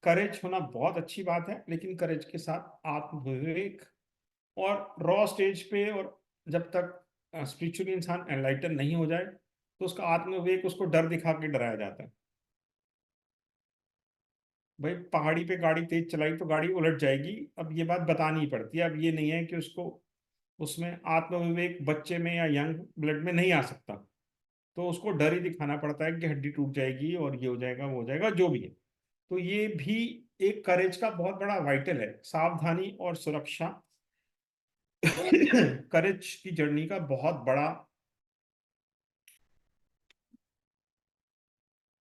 B: करेज होना बहुत अच्छी बात है, लेकिन करेज के साथ आत्मविवेक। और रॉ स्टेज पे, और जब तक स्पिरिचुअली इंसान एनलाइटन नहीं हो जाए तो उसका आत्मविवेक उसको डर दिखा के डराया जाता है। भाई पहाड़ी पे गाड़ी तेज चलाई तो गाड़ी उलट जाएगी, अब ये बात बतानी पड़ती है। अब ये नहीं है कि उसको, उसमें आत्मविवेक बच्चे में या यंग ब्लड में नहीं आ सकता, तो उसको डर ही दिखाना पड़ता है कि हड्डी टूट जाएगी और ये हो जाएगा वो हो जाएगा जो भी है। तो ये भी एक करेज का बहुत बड़ा वाइटल है, सावधानी और सुरक्षा करेज की जर्नी का बहुत बड़ा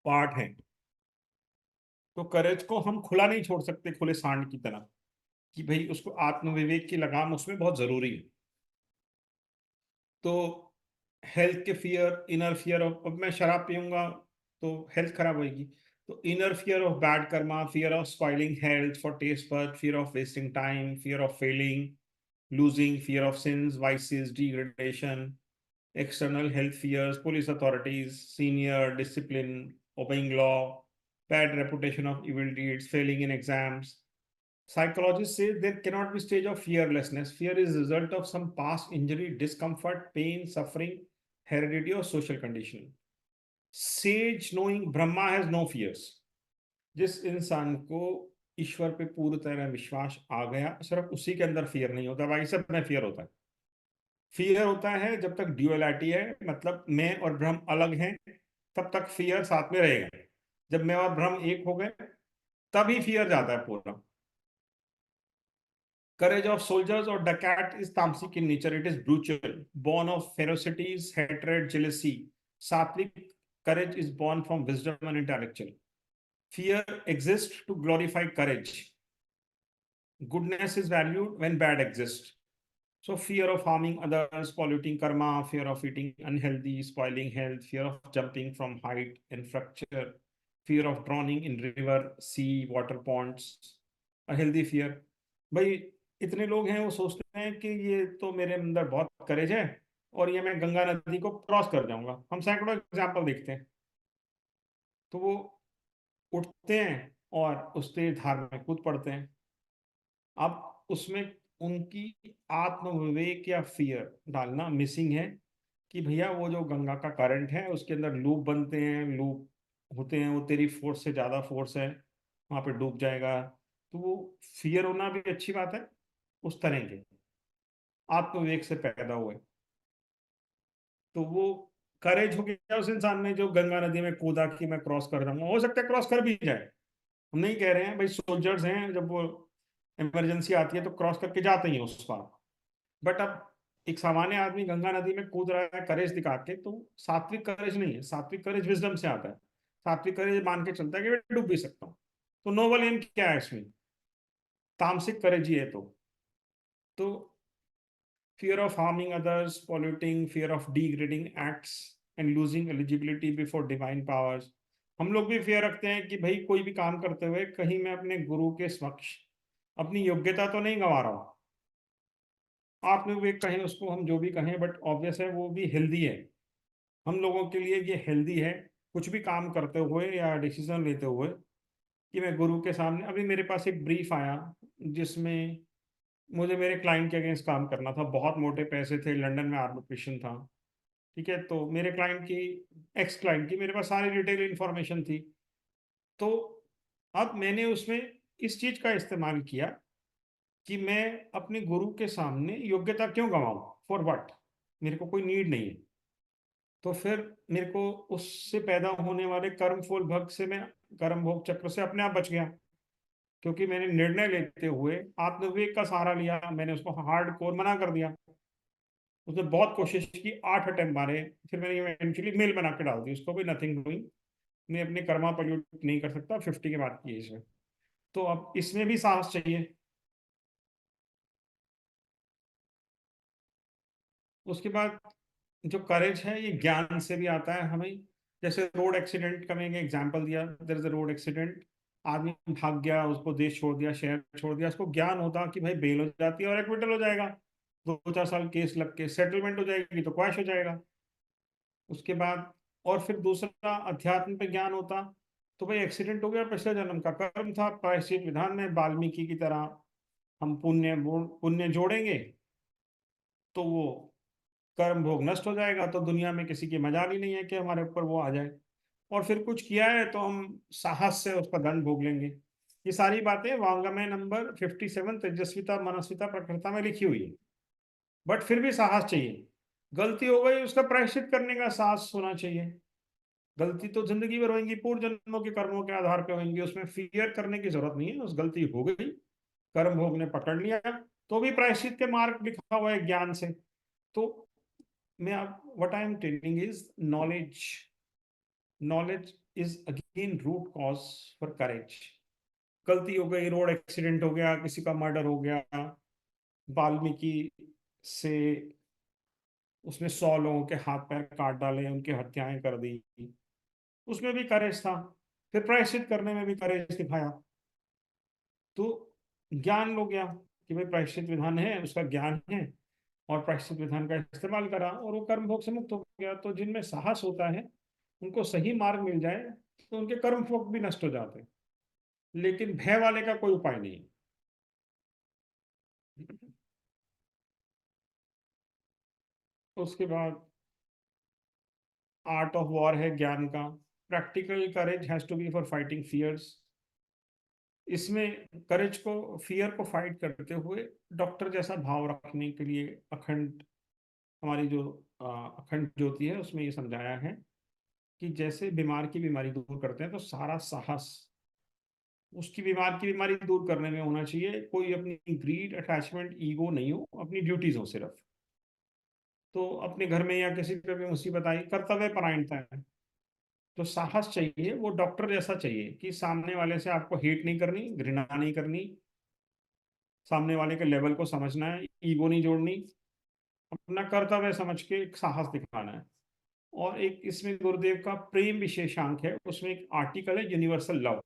B: पार्ट है। तो करेज को हम खुला नहीं छोड़ सकते, खुले सांड की तरह, कि भाई उसको आत्मविवेक की लगाम उसमें बहुत जरूरी है। तो हेल्थ के फियर, इनर फियर ऑफ, अब मैं शराब पीऊंगा तो हेल्थ खराब होगी, तो inner fear of bad karma, fear of spoiling health for taste bud, fear of wasting time, fear of failing, losing, fear of sins, vices, degradation, external health fears, police authorities, senior discipline, obeying law, bad reputation of evil deeds, failing in exams. Psychologists say there cannot be stage of fearlessness. Fear is a result of some past injury, discomfort, pain, suffering, heredity, or social conditioning. Sage knowing Brahma has no fears. जिस इंसान को ईश्वर पे पूरी तरह विश्वास आ गया, सिर्फ उसी के अंदर फियर नहीं होता, बाकी सब में फियर होता है। फियर होता है जब तक ड्यूअलिटी है, मतलब मैं और ब्रह्म अलग हैं, तब तक फियर साथ में रहेगा। जब मैं और ब्रह्म एक हो गए तभी फियर जाता है पूरा। Courage of soldiers or dacat is tamasic in nature. It is brutal, born of ferocities, hatred, jealousy. Sattvic courage is born from wisdom and intellectual. Fear exists to glorify courage. Goodness is valued when bad exists. So fear of harming others, polluting karma, fear of eating unhealthy, spoiling health, fear of jumping from height and fracture, fear of drowning in river, sea, water ponds, a healthy fear. भाई इतने लोग हैं वो सोचते हैं कि ये तो मेरे अंदर बहुत करेज है और ये मैं गंगा नदी को क्रॉस कर जाऊंगा। हम सैकड़ों एग्जाम्पल देखते हैं। तो वो उठते हैं और उस तेज धार में कूद पड़ते हैं। अब उसमें उनकी आत्मविवेक या फियर डालना मिसिंग है कि भैया वो जो गंगा का करंट है उसके अंदर लूप बनते हैं, लूप होते हैं, वो तेरी फोर्स से ज्यादा फोर्स है, वहां पे डूब जाएगा। तो वो फियर होना भी अच्छी बात है उस तरह के आत्मविवेक से पैदा हुए। तो वो करेज हो गया उस इंसान में जो गंगा नदी में कूदा कि मैं क्रॉस कर जाऊंगा। हो सकता है क्रॉस कर भी जाए, हम नहीं कह रहे हैं, भाई सोल्जर्स हैं, जब वो इमरजेंसी आती है तो क्रॉस करके जाते ही हैं उस पार। बट अब एक सामान्य आदमी गंगा नदी में कूद रहा है करेज दिखा के, तो सात्विक करेज नहीं है। सात्विक करेज विजडम से आता है। सात्विक करेज मान के चलता है कि मैं डूब भी सकता हूँ। तो नोबल एम क्या है इसमें? तामसिक करेज ही है। तो fear of harming others, polluting, fear of degrading acts, and losing eligibility before divine powers. हम लोग भी फियर रखते हैं कि भाई कोई भी काम करते हुए कहीं मैं अपने गुरु के समक्ष अपनी योग्यता तो नहीं गंवा रहा हूँ। आत्मविवेक कहें उसको, हम जो भी कहें, बट ऑब्वियस है वो भी हेल्दी है। हम लोगों के लिए ये हेल्दी है कुछ भी काम करते हुए या डिसीजन लेते हुए कि मैं गुरु के सामने, अभी मेरे पास एक ब्रीफ आया जिसमें मुझे मेरे क्लाइंट के अगेंस्ट काम करना था, बहुत मोटे पैसे थे, लंदन में आर्बिट्रेशन था। ठीक है, तो मेरे क्लाइंट की, एक्स क्लाइंट की मेरे पास सारी डिटेल इंफॉर्मेशन थी। तो अब मैंने उसमें इस चीज का इस्तेमाल किया कि मैं अपने गुरु के सामने योग्यता क्यों गंवाऊं। फॉर व्हाट, मेरे को कोई नीड नहीं है। तो फिर मेरे को उससे पैदा होने वाले कर्म फल भोग से, मैं कर्म भोग चक्र से अपने आप बच गया, क्योंकि मैंने निर्णय लेते हुए आत्मविवेक का सहारा लिया। मैंने उसको हार्ड कोर मना कर दिया। उसने बहुत कोशिश की, 8 अटेम्प्ट मारे, फिर मैंने इवेंचुअली मेल बना के डाल दी उसको भी, नथिंग डूइंग, मैं अपने कर्मा पॉल्यूट नहीं कर सकता 50 के बाद की एज में। तो अब इसमें भी साहस चाहिए। उसके बाद जो करेज है ये ज्ञान से भी आता है हमें। जैसे रोड एक्सीडेंट का मैंने एग्जांपल दिया, there is a road accident, आदमी भाग गया, उसको देश छोड़ दिया, शहर छोड़ दिया, उसको ज्ञान होता कि भाई बेल हो जाती है और एक्विटल हो जाएगा, 2-4 साल केस लग के सेटलमेंट हो जाएगी तो क्वैश हो जाएगा। उसके बाद और फिर दूसरा अध्यात्म पे ज्ञान होता, तो भाई एक्सीडेंट हो गया, पिछले जन्म का कर्म था, प्रायश्चित विधान में वाल्मीकि की तरह हम पुण्य पुण्य जोड़ेंगे तो वो कर्म भोग नष्ट हो जाएगा, तो दुनिया में किसी की मजाल ही नहीं है कि हमारे ऊपर वो आ जाए। और फिर कुछ किया है तो हम साहस से उसका दंड भोग लेंगे। ये सारी बातें वांग्मय नंबर 57 तेजस्विता मनस्विता प्रकृता में लिखी हुई है। बट फिर भी साहस चाहिए। गलती हो गई, उसका प्रायश्चित करने का साहस होना चाहिए। गलती तो जिंदगी भर होंगी, पूर्व जन्मों के कर्मों के आधार पे होंगी, उसमें फियर करने की जरूरत नहीं है। उस गलती हो गई, कर्म भोग ने पकड़ लिया, तो भी प्रायश्चित के मार्ग लिखा हुआ है ज्ञान से। तो मैं आप what I am telling is knowledge, knowledge is again root cause for courage. गलती हो गई, रोड एक्सीडेंट हो गया, किसी का मर्डर हो गया, वाल्मीकि से उसने 100 लोगों के हाथ पैर काट डाले, उनकी हत्याएं कर दी, उसमें भी करेज था। फिर प्रायश्चित करने में भी करेज दिखाया। तो ज्ञान हो गया कि भाई प्रायश्चित विधान है, उसका ज्ञान है, और प्रायश्चित विधान का इस्तेमाल करा और वो कर्म भोग से मुक्त हो गया। तो जिनमें साहस होता है, उनको सही मार्ग मिल जाए तो उनके कर्म भोग भी नष्ट हो जाते हैं। लेकिन भय वाले का कोई उपाय नहीं। उसके बाद आर्ट ऑफ वॉर है ज्ञान का। Practical courage has to be for fighting fears. इसमें करेज को, फियर को फाइट करते हुए डॉक्टर जैसा भाव रखने के लिए अखंड, हमारी जो अखंड ज्योति है उसमें ये समझाया है कि जैसे बीमार की बीमारी दूर करते हैं, तो सारा साहस उसकी बीमार की बीमारी दूर करने में होना चाहिए। कोई अपनी ग्रीड, अटैचमेंट, ईगो नहीं हो, अपनी ड्यूटीज हो सिर्फ। तो अपने घर में या किसी पे भी मुसीबत आई, कर्तव्य परायणता है। तो साहस चाहिए, वो डॉक्टर जैसा चाहिए कि सामने वाले से आपको हेट नहीं करनी, घृणा नहीं करनी, सामने वाले के लेवल को समझना है, ईगो नहीं जोड़नी, अपना कर्तव्य समझ के एक साहस दिखाना है। और एक इसमें गुरुदेव का प्रेम विशेषांक है, उसमें एक आर्टिकल है यूनिवर्सल लव,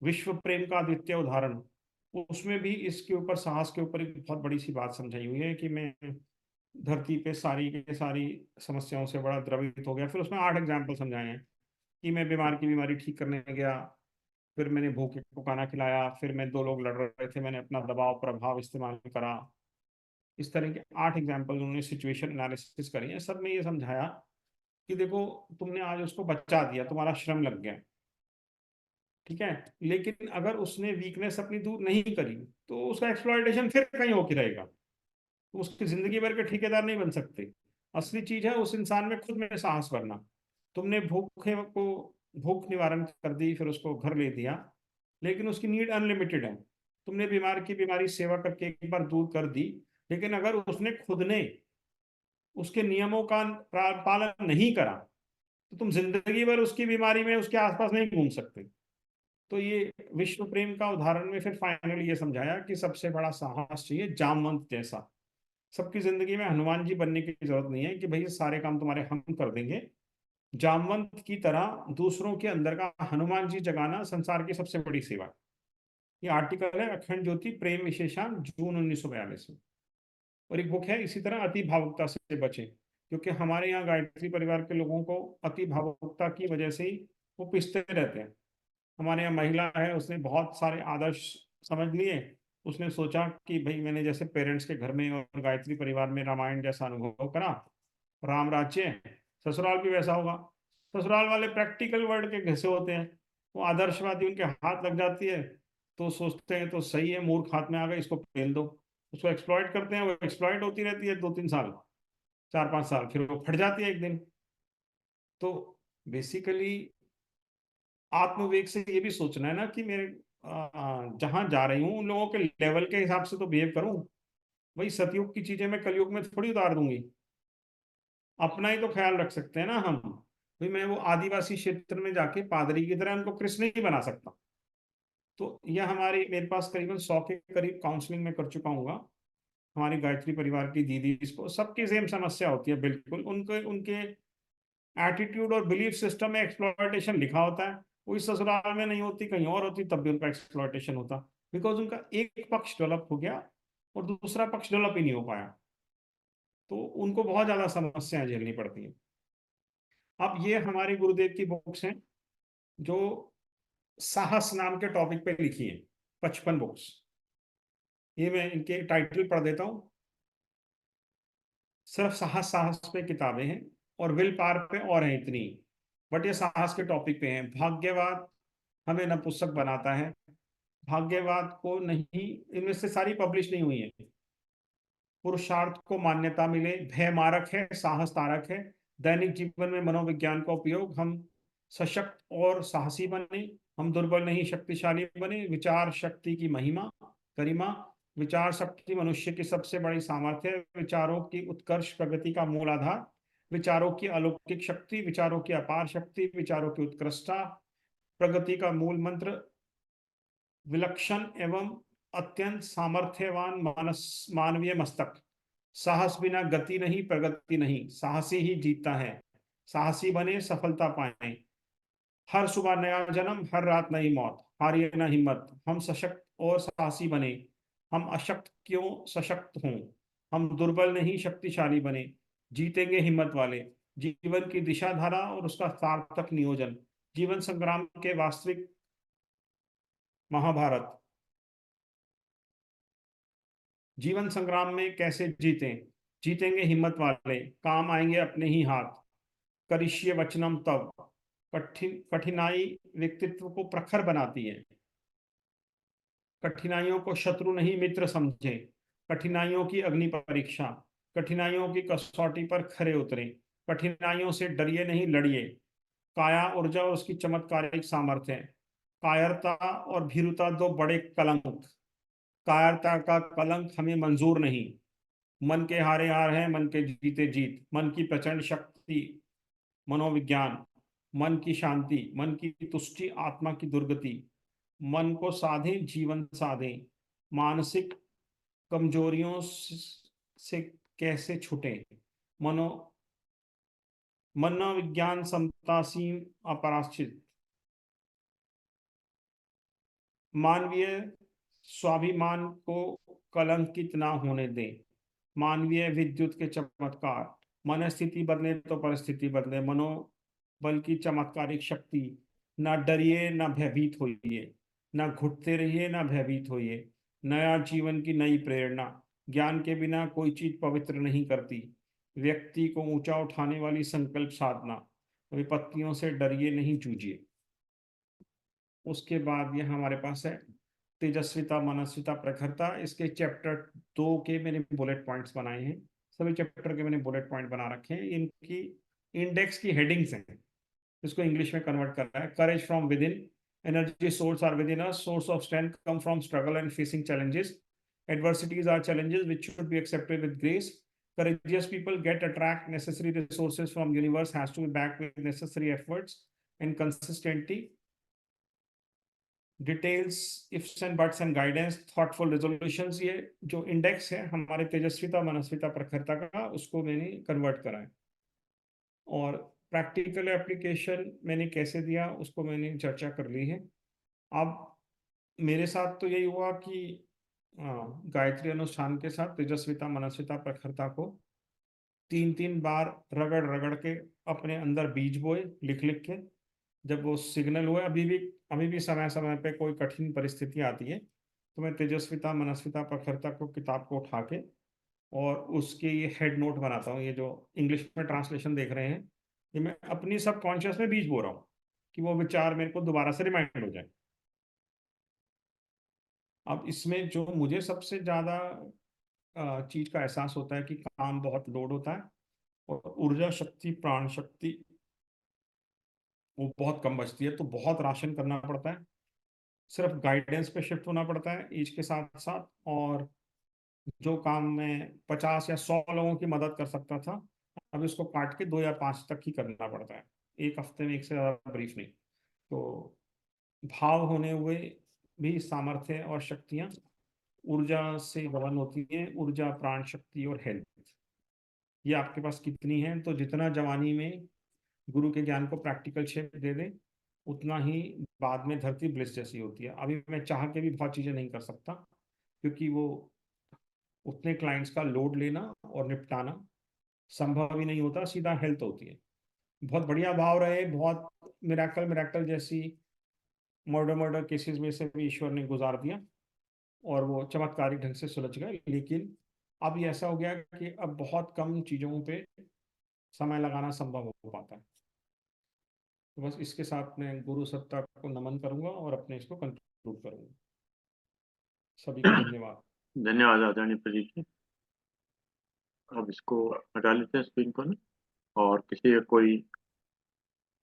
B: विश्व प्रेम का अद्वितीय उदाहरण। उसमें भी इसके ऊपर, साहस के ऊपर एक बहुत बड़ी सी बात समझाई हुई है कि मैं धरती पे सारी के सारी समस्याओं से बड़ा द्रवित हो गया। फिर उसमें 8 एग्जाम्पल समझाए हैं कि मैं बीमार की बीमारी ठीक करने गया, फिर मैंने भूखे को खाना खिलाया, फिर मैं 2 लोग लड़ रहे थे, मैंने अपना दबाव प्रभाव इस्तेमाल करा। इस तरह के 8 एग्जाम्पल उन्होंने सिचुएशन एनालिसिस करी है। सब में ये समझाया कि देखो, तुमने आज उसको बचा दिया, तुम्हारा श्रम लग गया, ठीक है, लेकिन अगर उसने वीकनेस अपनी दूर नहीं करी तो उसका एक्सप्लॉयटेशन फिर कहीं होकर रहेगा। तो उसकी जिंदगी भर के ठेकेदार नहीं बन सकते। असली चीज है उस इंसान में खुद में साहस भरना। तुमने भूखे को भूख निवारण कर दी, फिर उसको घर ले दिया, लेकिन उसकी नीड अनलिमिटेड है। तुमने बीमार की बीमारी सेवा करके एक बार दूर कर दी, लेकिन अगर उसने खुद ने उसके नियमों का पालन नहीं करा, तो तुम जिंदगी भर उसकी बीमारी में उसके आसपास नहीं घूम सकते। तो ये विश्व प्रेम का उदाहरण में फिर फाइनली ये समझाया कि सबसे बड़ा साहस चाहिए, जामवंत जैसा। सबकी जिंदगी में हनुमान जी बनने की जरूरत नहीं है कि भाई सारे काम तुम्हारे हम कर देंगे। जामवंत की तरह दूसरों के अंदर का हनुमान जी जगाना संसार की सबसे बड़ी सेवा है। ये आर्टिकल है अखंड ज्योति प्रेम विशेषांक, जून 1942 में। और एक बुक है इसी तरह, अति भावुकता से बचे, क्योंकि हमारे यहाँ गायत्री परिवार के लोगों को अति भावुकता की वजह से ही वो पिसते रहते हैं। हमारे यहाँ महिला है, उसने बहुत सारे आदर्श समझ लिए। उसने सोचा कि भाई मैंने जैसे पेरेंट्स के घर में और गायत्री परिवार में रामायण जैसा अनुभव करा, राम राज्य, ससुराल भी वैसा होगा। ससुराल वाले प्रैक्टिकल वर्ड के घिसे होते हैं, वो आदर्शवादी उनके हाथ लग जाती है तो सोचते हैं तो सही है, मूर्ख हाथ में आ गए, इसको पेल दो। उसको एक्सप्लॉइट करते हैं, वो एक्सप्लॉइट होती रहती है 2-3 साल, 4-5 साल, फिर वो फट जाती है एक दिन। तो बेसिकली आत्मविवेक से ये भी सोचना है ना कि मेरे जहां जा रही हूँ उन लोगों के लेवल के हिसाब से तो बिहेव करूं। वही सतयुग की चीजें मैं कलयुग में थोड़ी उतार दूंगी। अपना ही तो ख्याल रख सकते हैं ना हम। भाई मैं वो आदिवासी क्षेत्र में जाके पादरी की तरह उनको कृष्ण नहीं बना सकता। तो यह हमारी, मेरे पास करीबन 100 के करीब काउंसलिंग में कर चुका हूँ। हमारी गायत्री परिवार की दीदी, इसको सबकी सेम समस्या होती है बिल्कुल। उनके उनके एटीट्यूड और बिलीफ सिस्टम में एक्सप्लॉयटेशन लिखा होता है। कोई ससुराल में नहीं होती, कहीं और होती, तब भी उनका एक्सप्लॉयटेशन होता, बिकॉज उनका एक पक्ष डेवलप हो गया और दूसरा पक्ष डेवलप ही नहीं हो पाया। तो उनको बहुत ज्यादा समस्याएं झेलनी पड़ती हैं। अब ये हमारे गुरुदेव की बुक्स हैं जो साहस नाम के टॉपिक पे लिखी है, 55 बुक्स। ये मैं इनके टाइटल पढ़ देता हूँ। सिर्फ साहस साहस पे किताबें हैं और विल पावर पे और हैं इतनी, बट ये साहस के टॉपिक पे हैं। भाग्यवाद हमें नपुंसक बनाता है, भाग्यवाद को नहीं, इनमें से सारी पब्लिश नहीं हुई है। पुरुषार्थ को मान्यता मिले, भय मारक है, साहस तारक है। दैनिक जीवन में मनोविज्ञान का उपयोग, हम सशक्त और साहसी बने, हम दुर्बल नहीं शक्तिशाली बने। विचार शक्ति की महिमा गरिमा, विचार शक्ति मनुष्य की सबसे बड़ी सामर्थ्य है। विचारों की उत्कर्ष प्रगति का मूल आधार, विचारों की अलौकिक शक्ति, विचारों की अपार शक्ति, विचारों की उत्कृष्टता, प्रगति का मूल मंत्र। विलक्षण एवं अत्यंत सामर्थ्यवान मानवीय मस्तक, साहस बिना गति नहीं, प्रगति नहीं, साहसी ही जीतता है। साहसी बने, सफलता पाए, हर सुबह नया जन्म, हर रात नई मौत, हारिए ना हिम्मत। हम सशक्त और साहसी बने, हम अशक्त क्यों सशक्त हों, हम दुर्बल नहीं शक्तिशाली बने, जीतेंगे हिम्मत वाले। जीवन की दिशा धारा और उसका सार्थक नियोजन, जीवन संग्राम के वास्तविक महाभारत। जीवन संग्राम में कैसे जीतें, जीतेंगे हिम्मत वाले, काम आएंगे अपने ही हाथ। करिष्ये वचनम तव, कठिनाई व्यक्तित्व को प्रखर बनाती है। कठिनाइयों को शत्रु नहीं मित्र समझे, कठिनाइयों की अग्नि परीक्षा, कठिनाइयों की कसौटी पर खरे उतरे, कठिनाइयों से डरिए नहीं लड़िए। काया ऊर्जा और उसकी चमत्कारिक सामर्थ्य है। कायरता और भीरुता दो बड़े कलंक, कायरता का कलंक हमें मंजूर नहीं। मन के हारे हार है, मन के जीते जीत। मन की प्रचंड शक्ति मनोविज्ञान, मन की शांति, मन की तुष्टि, आत्मा की दुर्गति। मन को साधें, जीवन साधें। मानसिक कमजोरियों से कैसे छूटें। मनो मनोविज्ञान समतासीम अपराश्चित। मानवीय स्वाभिमान को कलंकित ना होने दें। मानवीय विद्युत के चमत्कार, मन स्थिति बदले तो परिस्थिति बदले। मनोबल की चमत्कारिक शक्ति, ना डरिए ना भयभीत होइए, ना घुटते रहिए ना भयभीत होइए। नया जीवन की नई प्रेरणा, ज्ञान के बिना कोई चीज पवित्र नहीं करती। व्यक्ति को ऊंचा उठाने वाली संकल्प साधना, विपत्तियों से डरिए नहीं जूझिए। उसके बाद ये हमारे पास है तेजस्विता मनस्विता प्रखरता। इसके चैप्टर 2 के मैंने बुलेट पॉइंट्स बनाए हैं। सभी चैप्टर के मैंने बुलेट पॉइंट बना रखे हैं। इनकी इंडेक्स की हेडिंग्स हैं, इसको इंग्लिश में कन्वर्ट कर रहा है। Courage from within, energy source are within us, source of strength come from struggle and facing challenges, adversities are challenges which should be accepted with grace. Courageous people get attract necessary resources from universe has to be backed with necessary efforts and consistency. Details, ifs and buts and guidance, thoughtful resolutions. ये जो index है हमारे तेजस्विता मनस्विता प्रखरता का, उसको मैंने convert करा है। और प्रैक्टिकल एप्लीकेशन मैंने कैसे दिया उसको मैंने चर्चा कर ली है। अब मेरे साथ तो यही हुआ कि गायत्री अनुष्ठान के साथ तेजस्विता मनस्विता प्रखरता को 3-3 बार रगड़ रगड़ के अपने अंदर बीज बोए, लिख लिख के। जब वो सिग्नल हुए, अभी भी समय समय पे कोई कठिन परिस्थिति आती है तो मैं तेजस्विता मनस्विता प्रखरता को किताब को उठा के और उसके ये हेड नोट बनाता हूँ। ये जो इंग्लिश में ट्रांसलेशन देख रहे हैं, ये मैं अपनी सबकॉन्शियस में बीज बो रहा हूँ कि वो विचार मेरे को दोबारा से रिमाइंड हो जाए। अब इसमें जो मुझे सबसे ज्यादा चीज का एहसास होता है कि काम बहुत लोड होता है और ऊर्जा शक्ति, प्राण शक्ति वो बहुत कम बचती है, तो बहुत राशन करना पड़ता है। सिर्फ गाइडेंस पे शिफ्ट होना पड़ता है एज के साथ साथ। और जो काम मैं 50 या 100 लोगों की मदद कर सकता था, अब इसको काट के 2 या 5 तक ही करना पड़ता है, एक हफ्ते में एक से ज्यादा ब्रीफ नहीं। तो भाव होने हुए भी सामर्थ्य और शक्तियां ऊर्जा से गबन होती हैं। ऊर्जा, प्राण शक्ति और हेल्थ, ये आपके पास कितनी है, तो जितना जवानी में गुरु के ज्ञान को प्रैक्टिकल शेप दे दे, उतना ही बाद में धरती ब्लिस जैसी होती है। अभी मैं चाह के भी बहुत चीजें नहीं कर सकता, क्योंकि वो उतने क्लाइंट्स का लोड लेना और निपटाना संभव ही नहीं होता। सीधा हेल्थ होती है। बहुत बढ़िया भाव रहे, बहुत मिराकल मिराकल जैसी मर्डर मर्डर केसेस में से भी ईश्वर ने गुजार दिया और वो चमत्कारिक ढंग से सुलझ गए। लेकिन अब ये ऐसा हो गया कि अब बहुत कम चीजों पे समय लगाना संभव हो पाता है। तो बस इसके साथ मैं गुरु सत्ता को नमन करूंगा और अपने इसको कंक्लूड करूंगा। सभी को धन्यवाद।
A: धन्यवाद आदरणीय प्रदीप जी। अब इसको हटा लेते हैं स्क्रीन को ना, और किसी का कोई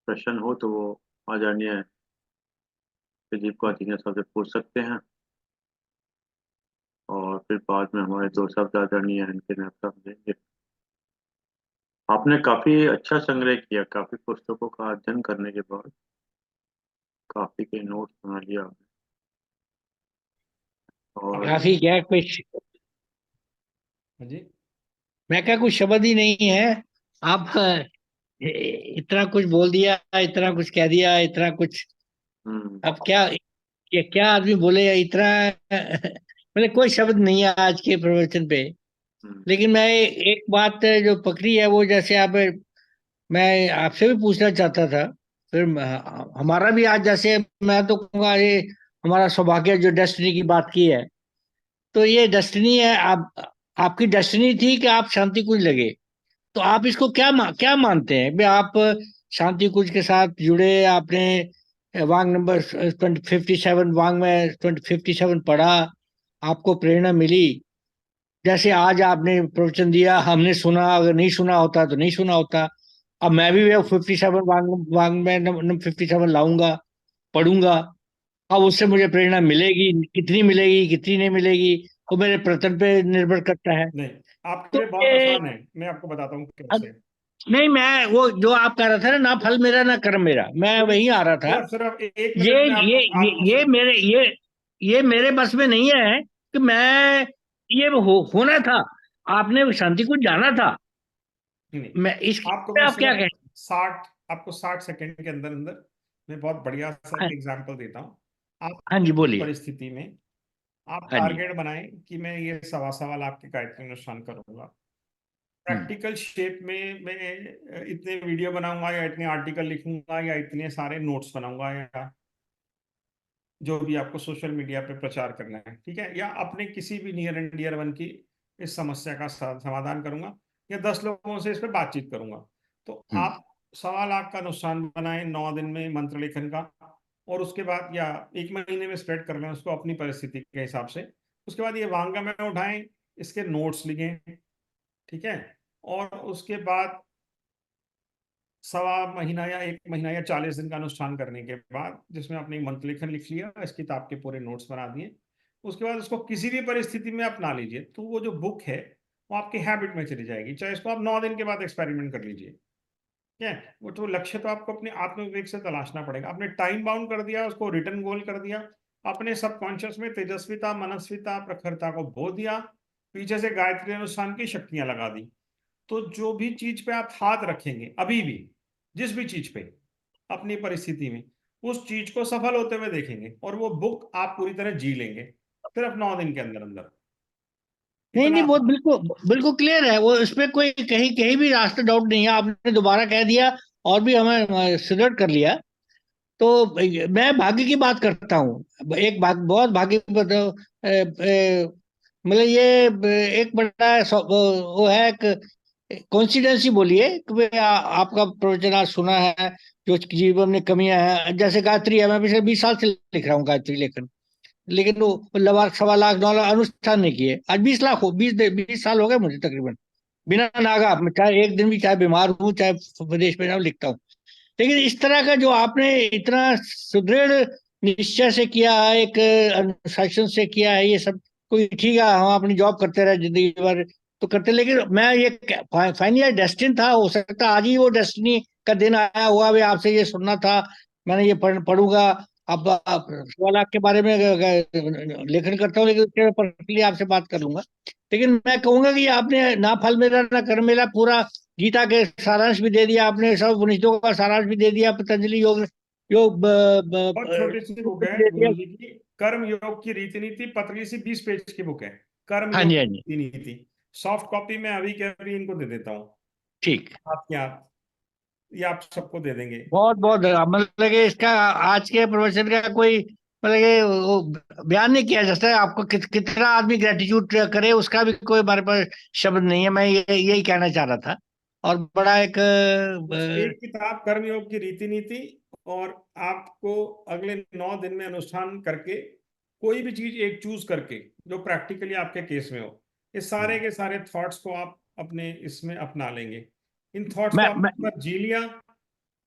A: प्रश्न हो तो वो आदरणीय प्रदीप को आदित्य साहब से पूछ सकते हैं, और फिर बाद में हमारे दो शब्द आदरणीय इनके नेतृत्व देंगे। आपने काफी अच्छा संग्रह किया, काफी पुस्तकों का अध्ययन करने के बाद काफी के नोट्स बना लिया आपने। और
C: काफी क्या कुछ,
B: हाँ जी।
C: मैं क्या कुछ शब्द ही नहीं है। आप इतना कुछ बोल दिया, इतना कुछ कह दिया, इतना कुछ।
A: हम्म।
C: अब क्या, ये क्या आदमी बोले इतना मतलब कोई शब्द नहीं है आज के प्रवचन पे।
A: हम्म।
C: लेकिन मैं एक बात जो पकड़ी है, वो जैसे आप, मैं आपसे भी पूछना चाहता था। फिर हमारा भी आज जैसे, मैं तो कहूँगा ये हमारा सौभाग्य जो डेस्टिनी की बात की है, तो ये डेस्टिनी है। आप, आपकी डेस्टिनी थी कि आप शांति कुंज लगे। तो आप इसको क्या मानते हैं भाई? आप शांति कुंज के साथ जुड़े, आपने वांग नंबर 57, वांग में 57 पढ़ा, आपको प्रेरणा मिली। जैसे आज आपने प्रवचन दिया, हमने सुना, अगर नहीं सुना होता तो नहीं सुना होता। अब मैं भी वो 57 वांग वांग में नंबर 57 लाऊंगा, पढ़ूंगा। अब उससे मुझे प्रेरणा मिलेगी, कितनी मिलेगी कितनी नहीं मिलेगी, वो मेरे प्रयत्न पे निर्भर करता है।
B: नहीं, आपके
C: तो
B: लिए बहुत
C: ये,
B: आसान है, मैं आपको बताता हूँ कैसे।
C: नहीं, मैं वो जो आप कह रहा था ना फल मेरा ना कर्म मेरा, मैं
B: कोई
C: वहीं आ रहा था।
B: सिर्फ एक
C: ये
B: मिनट में
C: ये
B: आपको
C: ये
B: आपको
C: ये
B: सिर्फ
C: मेरे ये मेरे बस में नहीं है कि मैं, ये होना था। आपने शांति को जाना था।
B: नहीं,
C: मैं इसके
B: आपको
C: पे
B: मैं
C: आप क्या
B: सिर्फ
C: कहें?
B: 60 आपको 60 सेकंड के अंदर अंदर मैं बहुत बढ़िया सा
C: हाँ,
B: एक एग्जांपल देता हूँ। आप
C: हाँ जी,
B: अपनी
C: बोलिए।
B: परिस्थिति में आप
C: हाँ जी।
B: टारगेट बनाएं कि मैं ये 1.25 लाख के गायत्री अनुष्ठान करूंगा।
C: हम्म।
B: प्रैक्टिकल शेप में मैं इतने वीडियो बनाऊंगा या इतने आर्टिकल लिखूंगा या इतने सारे नोट्स बनाऊंगा, या जो भी आपको सोशल मीडिया पे प्रचार करना है, ठीक है, या अपने किसी भी नियर एंड डियर वन की इस समस्या का समाधान करूंगा, या 10 लोगों से इस पर बातचीत करूंगा। तो
C: हम्म।
B: आप 1.25 लाख का अनुष्ठान बनाएं 9 दिन में मंत्र लेखन का, और उसके बाद या 1 महीने में स्प्रेड कर लें उसको अपनी परिस्थिति के हिसाब से। उसके बाद ये वांगा में उठाएं, इसके नोट्स लिखें, ठीक है। और उसके बाद 1.25 महीना या 1 महीना या 40 दिन का अनुष्ठान करने के बाद, जिसमें आपने मंत्र लेखन लिख लिया, इस किताब के पूरे नोट्स बना दिए, उसके बाद उसको किसी भी परिस्थिति में अपना लीजिए, तो वो जो बुक है वो आपकी हैबिट में चली जाएगी। चाहे इसको आप 9 दिन के बाद एक्सपेरिमेंट कर लीजिए, ठीक है। वो तो लक्ष्य तो आपको अपने आत्मविवेक से तलाशना पड़ेगा। आपने टाइम बाउंड कर दिया, उसको रिटर्न गोल कर दिया, अपने सबकॉन्शियस में तेजस्विता, मनस्विता, प्रखरता को बो दिया, पीछे से गायत्री अनुष्ठान की शक्तियां लगा दी। तो जो भी चीज पे आप हाथ रखेंगे, अभी भी जिस भी चीज पे अपनी परिस्थिति में, उस चीज को सफल होते हुए देखेंगे, और वो बुक आप पूरी तरह जी लेंगे सिर्फ 9 दिन के अंदर अंदर।
C: नहीं
B: इतना
C: नहीं, वो
B: आसान।
C: बिल्कुल बिल्कुल क्लियर है, वो इसमें कोई कहीं कहीं भी रास्ता डाउट नहीं है। आपने दोबारा कह दिया और भी हमें सुदृढ़ कर लिया। तो मैं भाग्य की बात करता हूँ। एक बहुत भाग्य की बताओ, मतलब ये एक बड़ा वो है, कॉन्सिडेंसी बोलिए कि भाई आपका प्रवचन आज सुना है, जो जीवन में कमियां हैं, जैसे गायत्री है, मैं पिछले 20 साल से लिख रहा हूँ गायत्री लेखन। लेकिन वो 1.25 लाख 9 लाख अनुष्ठान नहीं किए। आज 20 लाख हो, 20 साल हो गए मुझे तकरीबन, बिना नागा, मैं चाहे एक दिन भी चाहे बीमार हूँ चाहे विदेश में जाऊँ लिखता हूँ। लेकिन इस तरह का जो आपने इतना सुदृढ़ निश्चय से किया है, एक अनुशासन से किया है, ये सब कोई ठीक है, हम अपनी जॉब करते रहे जिंदगी भर तो करते, लेकिन मैं ये फाइनली डेस्टिन था, हो सकता है आज ही वो डेस्टिनी का दिन आया हुआ भी, आपसे ये सुनना था, मैंने ये पढ़ूंगा। अब आप 1.25 लाख के बारे में लेखन करता हूँ, लेकिन उसके पर्सनली आपसे बात कर लूंगा। लेकिन मैं कहूंगा कि आपने ना फल मेरा ना कर्म मेरा, पूरा गीता के सारांश भी दे दिया आपने, सब उपनिषदों का सारांश भी दे दिया, पतंजलि योग योग
B: बहुत छोटी सी बुक है
C: दे दिया।
B: गुरु जी की, कर्म योग की रीति नीति, पतली सी 20 पेज की बुक है, कर्म
C: हाँ
B: योग
C: जी, हाँ जी,
B: की रीति नीति। सॉफ्ट कॉपी में अभी के अभी इनको दे देता हूँ
C: ठीक।
B: आपके हाथ, ये आप सबको दे देंगे।
C: बहुत बहुत मतलब कि इसका आज के प्रवचन का कोई मतलब कि वो बयान नहीं किया जा सकता, आपको कितना आदमी ग्रेटिट्यूड करे उसका भी कोई हमारे पास शब्द नहीं है। मैं ये यही कहना चाह रहा था। और बड़ा एक
B: बस एक किताब कर्मयोग की रीति नीति, और आपको अगले 9 दिन में अनुष्ठान करके कोई भी चीज एक चूज करके जो प्रैक्टिकली आपके केस में हो, ये सारे के सारे थॉट्स को आप अपने इसमें अपना लेंगे। इन थॉट्स को
C: मैं
B: आप जी लिया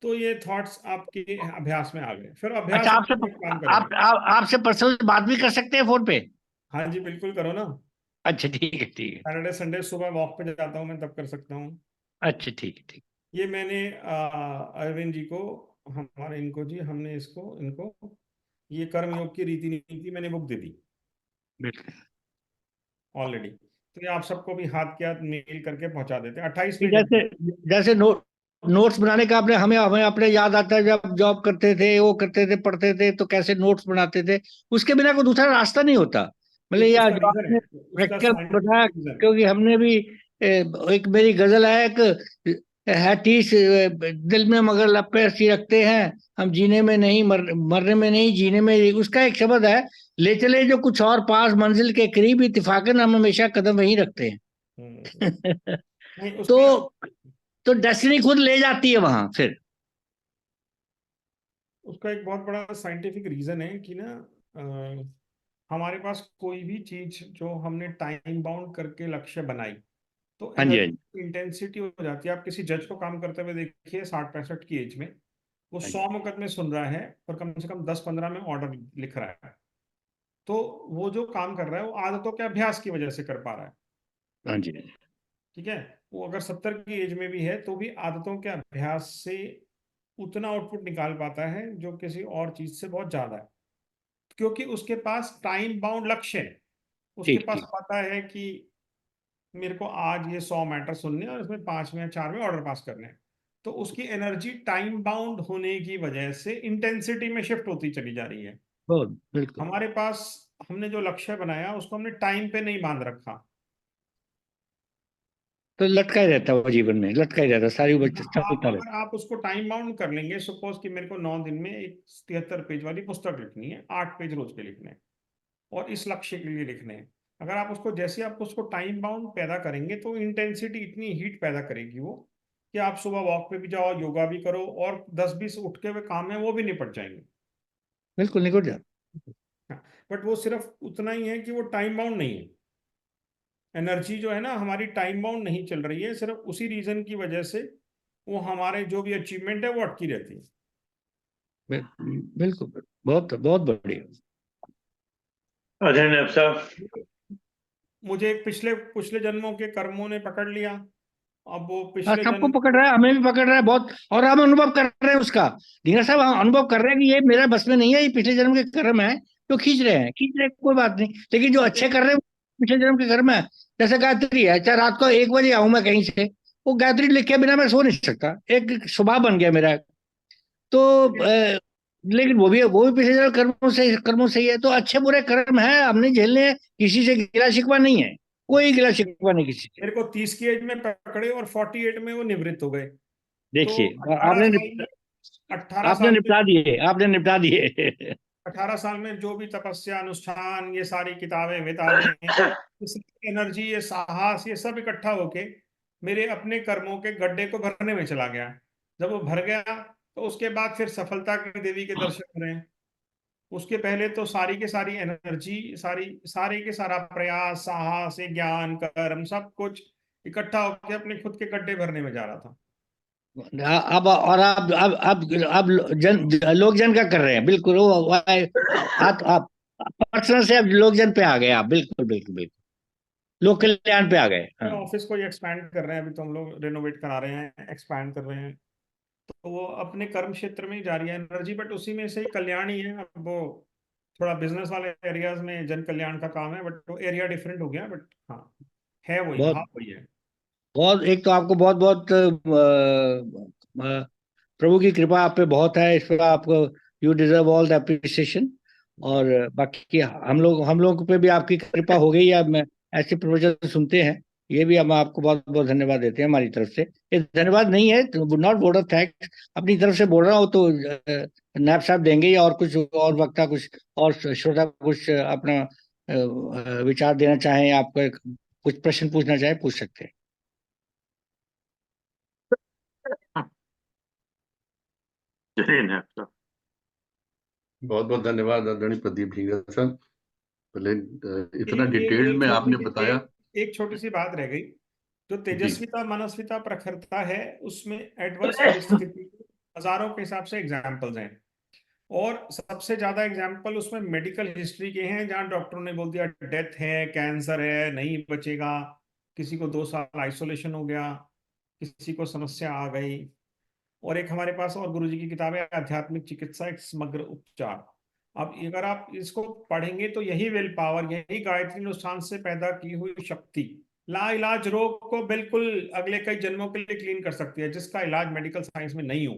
B: तो ये थॉट्स आपके अभ्यास में आ गए, फिर
C: अच्छा,
B: अभ्यास
C: आपसे
B: एक काम करेंगे।
C: आपसे पर्सनल बात भी कर सकते हैं फोन पे?
B: हाँ जी बिल्कुल करो ना।
C: अच्छा ठीक है, ठीक है।
B: सैटरडे संडे सुबह वॉक पे जाता हूँ मैं, तब कर सकता हूँ।
C: अच्छा ठीक है, ठीक।
B: ये मैंने अरविंद जी को, हमारे इनको जी, हमने इसको इनको ये कर्म योग की रीति नीति मैंने बुक दे दी
C: बिल्कुल।
B: ऑलरेडी। तो ये आप सबको भी हाथ के हाथ मेल करके पहुंचा देते हैं, 28
C: कि
B: पेज
C: जैसे
B: है।
C: जैसे नोट्स बनाने का आपने हमें हमें अपने याद आता है, जब जॉब करते थे, वो करते थे, पढ़ते थे तो कैसे नोट्स बनाते थे, उसके बिना कोई दूसरा रास्ता नहीं होता। मतलब
B: एक
C: यह
B: उसका
C: जो
B: रीजन
C: आपने
B: है, उसका
C: प्रैक्टिकल
B: साइंटिफिक
C: बताया,
B: रीजन।
C: क्योंकि हमने भी एक मेरी गजल है, एक है तीस दिल में मगर लपे सी रखते हैं, हम जीने में नहीं मरने में नहीं जीने में, उसका एक शब्द है, ले चले जो कुछ और पास मंजिल के करीब, इत्तेफाकन हम हमेशा कदम वहीं रखते
B: हम्म,
C: हैं।
B: नहीं
C: तो
B: उसका,
C: तो डेस्टिनी खुद ले जाती है वहां फिर।
B: उसका एक बहुत बड़ा साइंटिफिक रीजन है कि ना, हमारे पास कोई भी चीज जो हमने टाइम बाउंड करके लक्ष्य बनाई, तो
C: हाँ जी, हाँ जी,
B: एनर्जी इंटेंसिटी हो जाती है। आप किसी जज को काम करते हुए देखिए 60-65 की एज में, वो
C: हाँ
B: 100 मुकदमे सुन रहा है और कम से कम 10-15 में ऑर्डर लिख रहा है। तो वो जो काम कर रहा है वो आदतों के अभ्यास की वजह से कर पा रहा है।
C: जी,
B: ठीक है, वो अगर 70 की एज में भी है तो भी आदतों के अभ्यास से उतना आउटपुट निकाल पाता है जो किसी और चीज से बहुत ज्यादा है, क्योंकि उसके पास टाइम बाउंड लक्ष्य है। उसके
C: ठीक
B: पास
C: ठीक।
B: पता है कि मेरे को आज ये 100 मैटर सुनने हैं और इसमें 5 में या 4 में ऑर्डर पास करने हैं। तो उसकी एनर्जी टाइम बाउंड होने की वजह से इंटेंसिटी में शिफ्ट होती चली जा रही है।
C: बहुत बिल्कुल।
B: हमारे पास हमने जो लक्ष्य बनाया उसको हमने टाइम पे नहीं बांध रखा।
C: तो लटका ही रहता है वो, जीवन में लटका ही रहता है, सारी उम्र
B: आप
C: चलता
B: अगर
C: रहता
B: आप उसको टाइम बाउंड कर लेंगे, सपोज कि मेरे को 9 दिन में एक 73 पेज वाली पुस्तक लिखनी है, 8 पेज रोज के लिखने हैं और इस लक्ष्य के लिए लिखने हैं। अगर आप उसको, जैसे आप उसको टाइम बाउंड पैदा करेंगे तो इंटेंसिटी इतनी हीट पैदा करेगी वो, कि आप सुबह वॉक पे भी जाओ, योगा भी करो, और 10-20 उठ के हुए काम है वो भी निपट जाएंगे।
C: बिल्कुल निकल जाता।
B: बट वो सिर्फ उतना ही है कि वो टाइम बाउंड नहीं है। एनर्जी जो है ना हमारी टाइम बाउंड नहीं चल रही है, सिर्फ उसी रीजन की वजह से वो हमारे जो भी अचीवमेंट है वो अटकी रहती है।
C: बिल्कुल, बहुत बहुत बढ़िया।
A: अध्ययन साहब।
B: मुझे पिछले पिछले जन्मों के कर्मों ने पकड़ लिया। अब वो
C: हाँ,
B: पिछले
C: सबको
B: जन्म,
C: पकड़ रहा है, हमें भी पकड़ रहा है बहुत, और हम अनुभव कर रहे हैं उसका। धीरज साहब, हम अनुभव कर रहे हैं कि ये मेरा बस में नहीं है, ये पिछले जन्म के कर्म है, तो खींच रहे हैं, कोई बात नहीं। लेकिन जो अच्छे कर रहे हैं पिछले जन्म के कर्म है। जैसे गायत्री है, चाहे रात को 1 बजे आऊं मैं कहीं से, वो गायत्री लिखे बिना मैं सो नहीं सकता, एक स्वभाव बन गया मेरा। तो लेकिन वो भी पिछले जन्म कर्मों से ही है, तो अच्छे बुरे कर्म है, हमने झेलने हैं, किसी से गिला शिकवा नहीं है, कोई गिला शिकवा नहीं किसी से।
B: मेरे को 30 की एज में पकड़े और 48 में वो निवृत्त हो गए। तो
C: देखिए,
B: 18 साल में, 18
C: आपने
B: साल में,
C: निपटा दिए, आपने निपटा दिए।
B: 18 साल में जो भी तपस्या अनुष्ठान, ये सारी किताबें विताबें, एनर्जी, ये साहस, ये सब इकट्ठा होके मेरे अपने कर्मों के गड्ढे को भरने में चला गया। जब वो भर गया तो उसके बाद फिर सफलता की देवी के दर्शन करें। उसके पहले तो सारी की सारी एनर्जी, सारे के सारा प्रयास, साहस, ज्ञान, कर्म, सब कुछ इकट्ठा होकर अपने खुद के गड्ढे भरने में जा रहा था।
C: अब और अब लोक जन का कर रहे हैं, बिल्कुल वो आप पर्सनल से अब लोक जन पे आ गए आप, बिल्कुल बिल्कुल बिल्कुल लोक कल्याण पे आ गए। हाँ,
B: ऑफिस को एक्सपैंड कर रहे हैं, अभी तो हम लोग रेनोवेट करा रहे हैं, एक्सपैंड कर रहे हैं, तो वो अपने कर्म क्षेत्र में ही जा रही है एनर्जी, बट उसी में से ही कल्याण ही है। अब वो थोड़ा बिजनेस वाले एरियाज में जन कल्याण का काम है, बट वो एरिया डिफरेंट हो गया, बट हाँ, है वही
C: बहुत
B: भाव वही है।
C: बहुत, एक तो आपको बहुत बहुत प्रभु की कृपा आप पे बहुत है, इस पर आपको you deserve all the appreciation. और बाकी हम लोगों पे भी आपकी कृपा हो गई है, अब मैं ऐसे प्रवचन सुनते हैं, ये भी हम आपको बहुत बहुत धन्यवाद देते हैं हमारी तरफ से। ये धन्यवाद नहीं है, नॉट वर्ड ऑफ थैंक्स, अपनी तरफ से बोल रहा हूँ तो नायब साहब देंगे, या और कुछ और वक्ता कुछ और श्रोता कुछ अपना विचार देना चाहें, आपको कुछ प्रश्न पूछना चाहे पूछ सकते हैं।
A: चलिए ना साहब।
D: बहुत बहुत धन्यवाद आदरणीय प्रदीप ढींगरा सर। पहले इतना डिटेल्ड
B: एक
D: में
B: छोटी
D: आपने
B: सी
D: बताया।
B: एक छोटी सी बात रह गई। जो
D: जी
B: तेजस्विता, मनस्विता, प्रखरता है, उसमें एडवर्स परिस्थिति हजारों के हिसाब से एग्जाम्पल्स हैं, और सबसे ज्यादा एग्जाम्पल उसमें मेडिकल हिस्ट्री के हैं, जहां डॉक्टरों ने बोल दिया डेथ है, कैंसर है, नहीं बचेगा, किसी को 2 साल आइसोलेशन हो गया, किसी को समस्या आ गई। और एक हमारे पास और गुरुजी की किताब है, आध्यात्मिक चिकित्सा एक समग्र उपचार। अब अगर आप इसको पढ़ेंगे तो यही विल पावर, यही गायत्री अनुष्ठान से पैदा की हुई शक्ति ला इलाज रोग को बिल्कुल अगले कई जन्मों के लिए क्लीन कर सकती है, जिसका इलाज मेडिकल साइंस में नहीं हो।